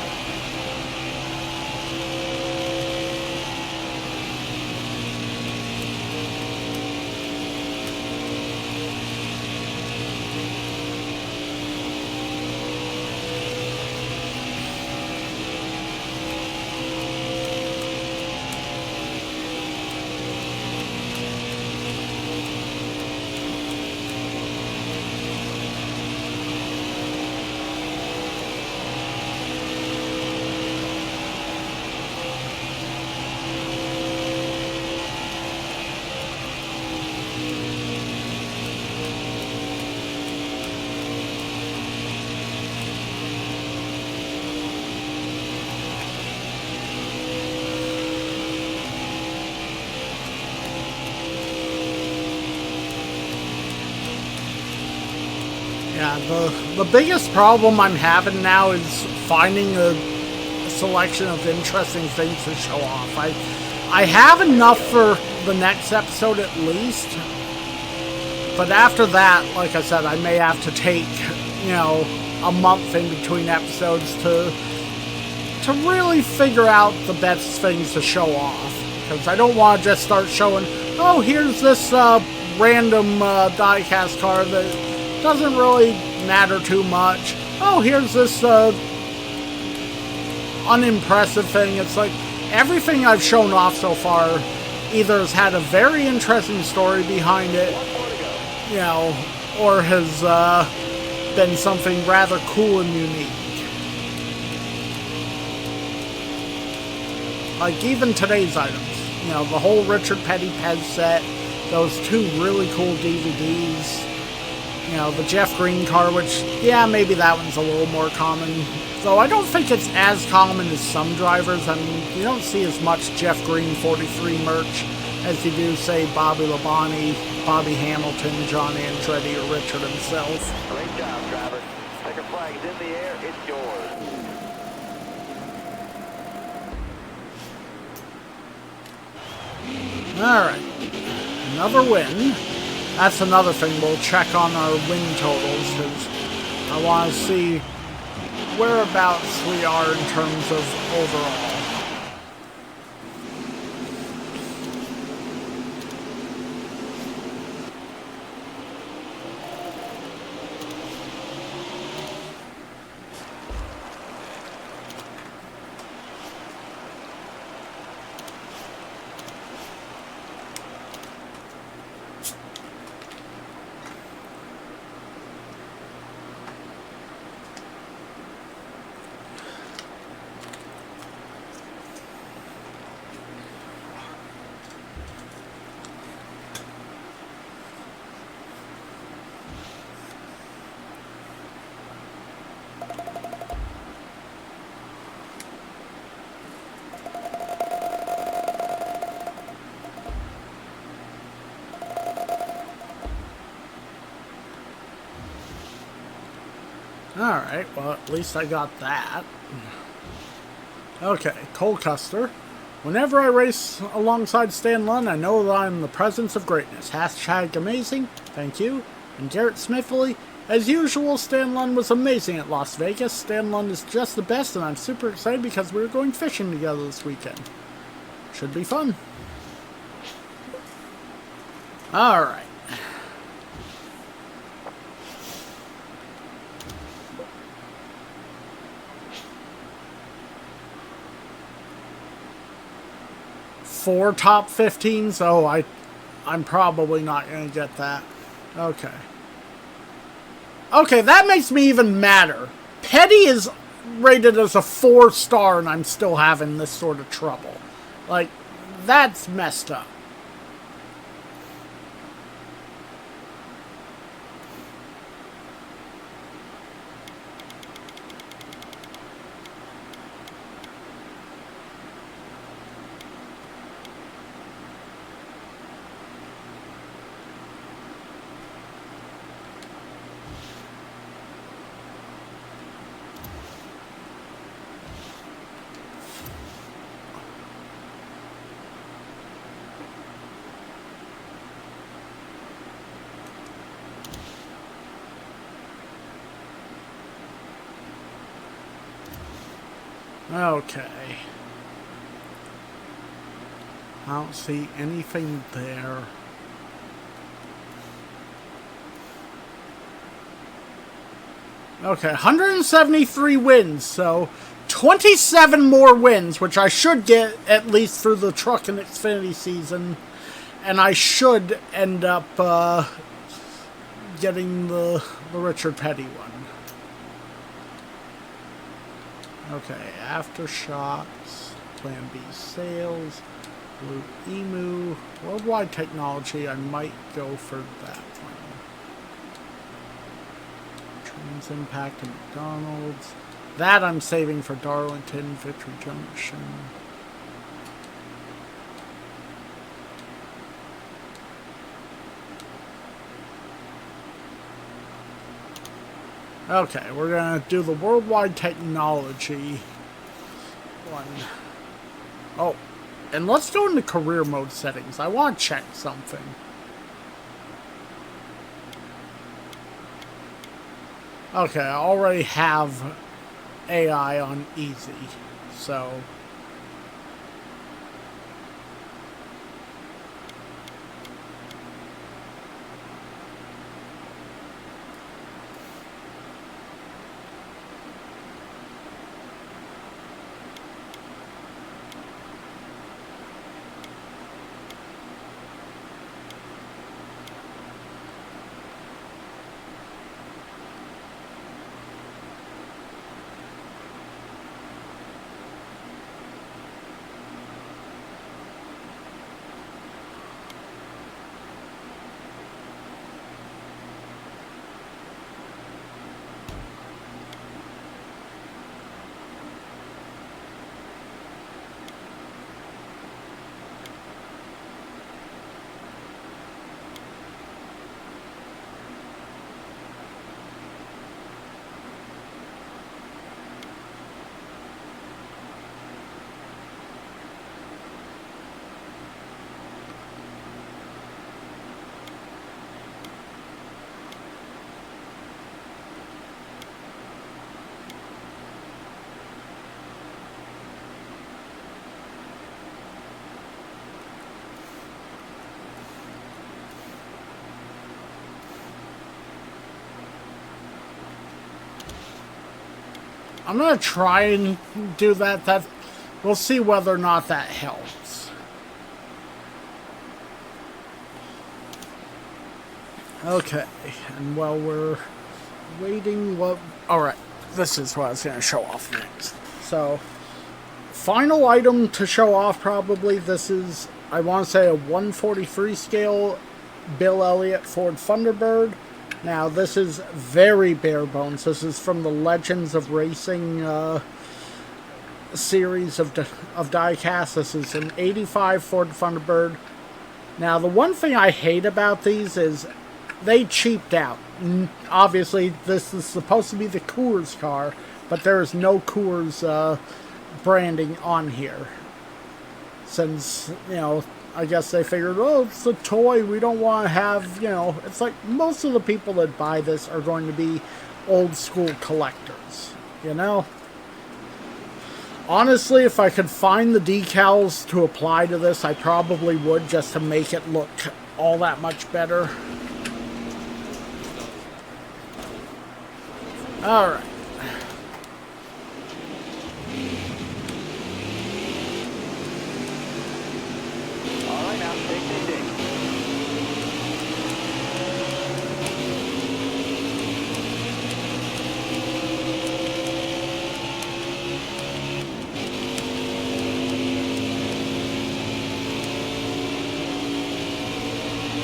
Yeah, the biggest problem I'm having now is finding a selection of interesting things to show off. I have enough for the next episode at least, but after that, like I said, I may have to take, you know, a month in between episodes to really figure out the best things to show off. Because I don't want to just start showing, oh, here's this random diecast car that doesn't really matter too much. Oh, here's this unimpressive thing. It's like everything I've shown off so far either has had a very interesting story behind it, you know, or has been something rather cool and unique. Like even today's items, you know, the whole Richard Petty Pez set, those 2 really cool DVDs. You know, the Jeff Green car, which, yeah, maybe that one's a little more common. Though I don't think it's as common as some drivers. I mean, you don't see as much Jeff Green 43 merch as you do, say, Bobby Labonte, Bobby Hamilton, John Andretti, or Richard himself. Great job, driver. Checker flag's in the air. It's yours. Alright. Another win. That's another thing. We'll check on our win totals, because I want to see whereabouts we are in terms of overall. Alright, well, at least I got that. Okay, Cole Custer. Whenever I race alongside Stan Lund, I know that I'm in the presence of greatness. Hashtag amazing. Thank you. And Garrett Smithley. As usual, Stan Lund was amazing at Las Vegas. Stan Lund is just the best, and I'm super excited because we're going fishing together this weekend. Should be fun. Alright. Four top 15s? Oh, I'm probably not going to get that. Okay. Okay, that makes me even madder. Petty is rated as a 4-star and I'm still having this sort of trouble. Like, that's messed up. Okay. I don't see anything there. Okay, 173 wins, so 27 more wins, which I should get at least through the Truck and Xfinity season. And I should end up getting the Richard Petty one. Okay, Aftershocks, Plan B Sales, Blue Emu, Worldwide Technology, I might go for that one. Trans Impact and McDonald's. That I'm saving for Darlington, Victory Junction. Okay, we're gonna do the Worldwide Technology one. Oh, and let's go into career mode settings. I want to check something. Okay, I already have AI on easy, so... I'm going to try and do that. We'll see whether or not that helps. Okay, and while we're waiting, alright, this is what I was going to show off next. So, final item to show off probably, this is, I want to say, a 143 scale Bill Elliott Ford Thunderbird. Now, this is very bare bones. This is from the Legends of Racing series of diecast. This is an 85 Ford Thunderbird. Now, the one thing I hate about these is they cheaped out. Obviously, this is supposed to be the Coors car, but there is no Coors branding on here. Since, you know, I guess they figured, oh, it's a toy, we don't want to have, you know, it's like most of the people that buy this are going to be old school collectors, you know? Honestly, if I could find the decals to apply to this, I probably would, just to make it look all that much better. Alright. Alright, now take the dig.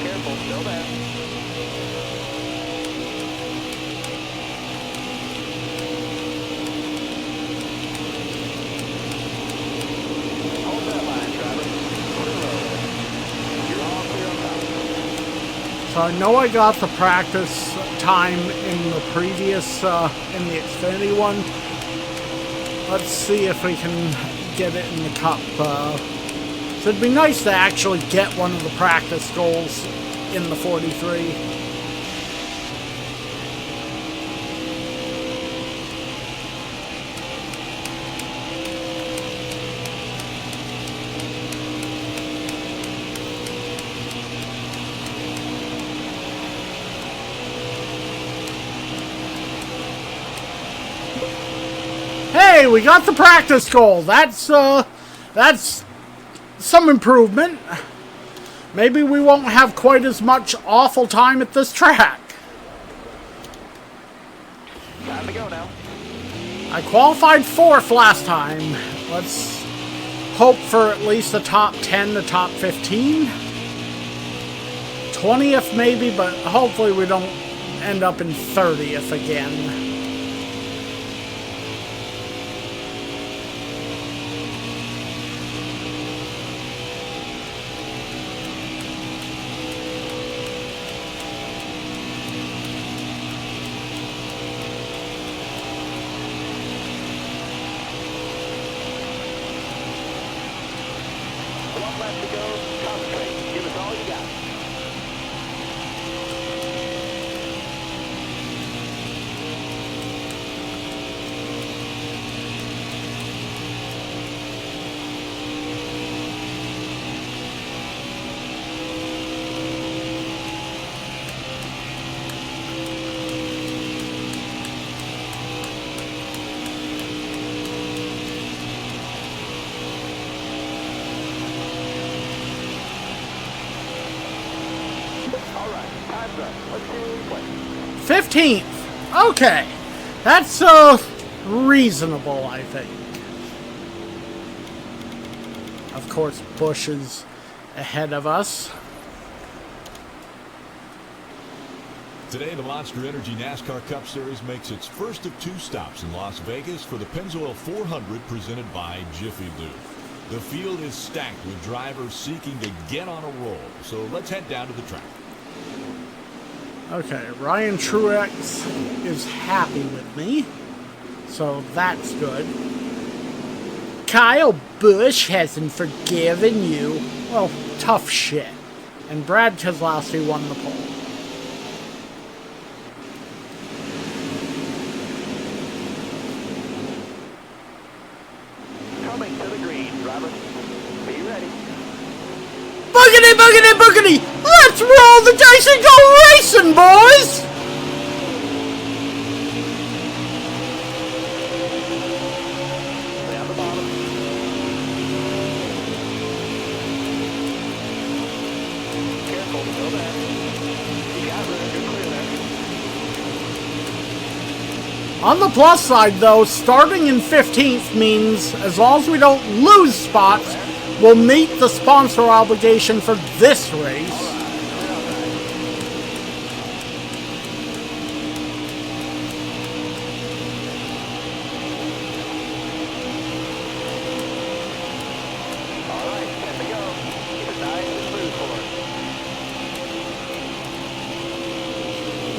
Careful, still there. Hold that line, driver. Clear road. You're all clear on top. So I know I got the practice time in the previous, in the Xfinity one. Let's see if we can get it in the Cup. So it'd be nice to actually get one of the practice goals in the 43. Hey, we got the practice goal. That's some improvement. Maybe we won't have quite as much awful time at this track. Time to go now. I qualified 4th last time. Let's hope for at least the top 10 to top 15. 20th maybe, but hopefully we don't end up in 30th again. One left to go. Concentrate. Give us all you got. All right, time's up. Let's see what we play. 15th. Okay. That's reasonable, I think. Of course, Busch is ahead of us. Today, the Monster Energy NASCAR Cup Series makes its first of 2 stops in Las Vegas for the Pennzoil 400 presented by Jiffy Lube. The field is stacked with drivers seeking to get on a roll, so let's head down to the track. Okay, Ryan Truex is happy with me, so that's good. Kyle Busch hasn't forgiven you. Well, tough shit. And Brad Keselowski won the pole. Coming to the green, driver. Be ready. Boogity, boogity, boogity! Let's roll the dice and go racing, boys! Careful, still there. You got room, you're clear there. On the plus side, though, starting in 15th means as long as we don't lose spots, we'll meet the sponsor obligation for this race.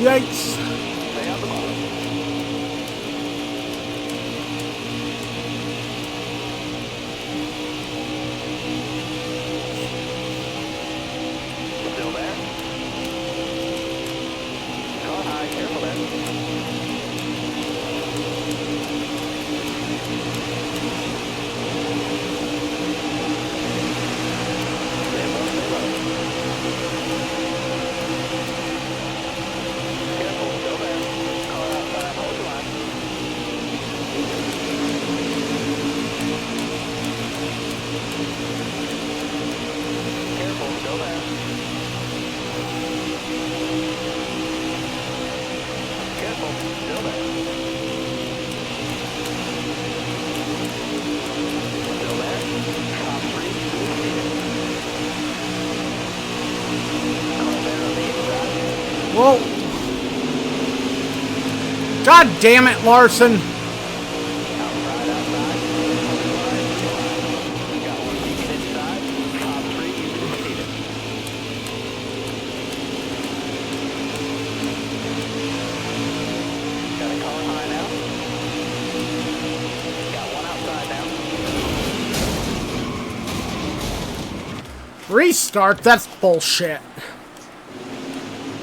Yikes. Stay on the bottom. Still there? Car high, careful there. Stay low, stay low. Careful, still there. Car outside, hold your line. Careful, still there. Careful, still there. Still there. Top three, car there on the inside. Whoa. God damn it, Larson. Outside, outside. Got one leaking inside. Top three, you succeeded. Got a car high now. Got one outside now. Restart? That's bullshit.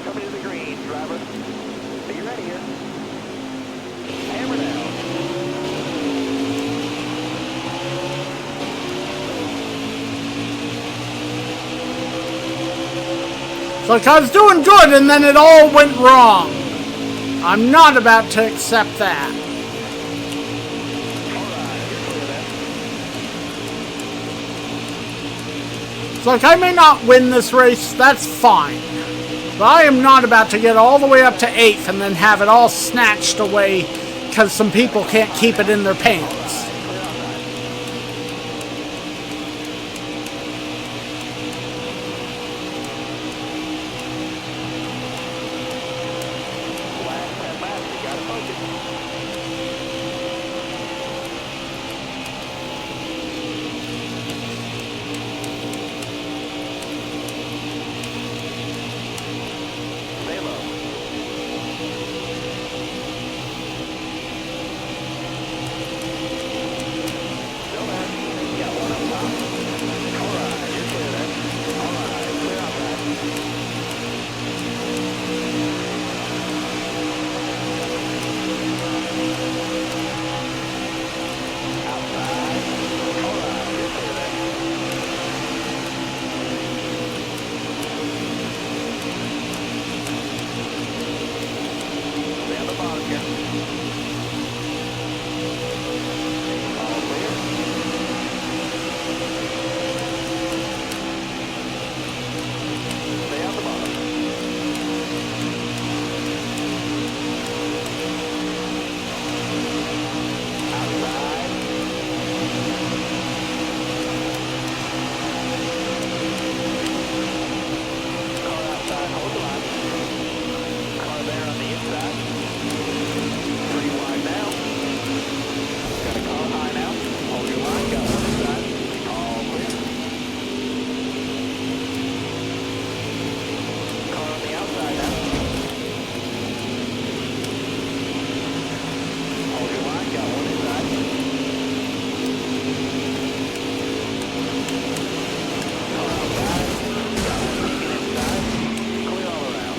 Coming to the green, driver. Are you ready here? Hammer down. It's like I was doing good and then it all went wrong. I'm not about to accept that. Alright, you're clear there. It's like I may not win this race, that's fine. But I am not about to get all the way up to 8th and then have it all snatched away because some people can't keep it in their pants. Clear outside. Last 10 laps, you gotta focus. Stay low. Still there. Got one up top. Alright, you're clear there. Alright, clear outside. Outside. Alright, you're clear there. Stay on the bottom here. All clear. Stay on the bottom. Outside. Car outside, hold the line. Car there on the inside. 3 wide now. Got a car high now. Hold your line, got one inside. All clear. Car on the outside now. Hold your line, got one inside. Car outside. Got one leaking inside. Clear all around.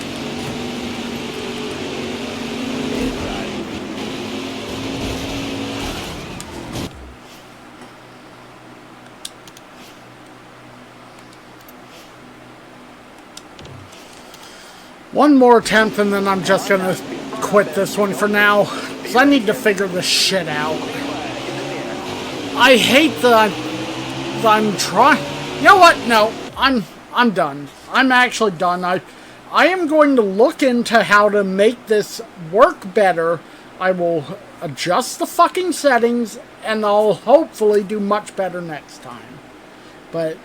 Inside. One more attempt and then I'm just gonna quit this one for now. Because I need to figure this shit out. I hate that I'm trying. You know what? No, I'm done. I'm actually done. I am going to look into how to make this work better. I will adjust the fucking settings, and I'll hopefully do much better next time. But,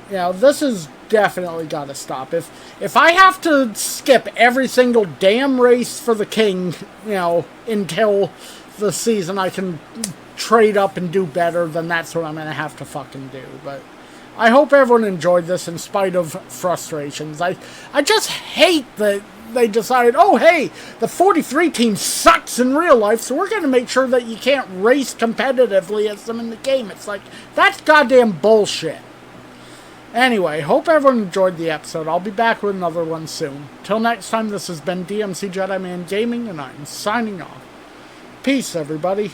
you know, this has definitely got to stop. If I have to skip every single damn race for the king, you know, until the season I can trade up and do better, then that's what I'm going to have to fucking do. But I hope everyone enjoyed this in spite of frustrations. I just hate that they decided, oh hey, the 43 team sucks in real life, so we're going to make sure that you can't race competitively as them in the game. It's like, that's goddamn bullshit. Anyway, hope everyone enjoyed the episode. I'll be back with another one soon. Till next time, this has been DMC Jedi Man Gaming, and I'm signing off. Peace, everybody.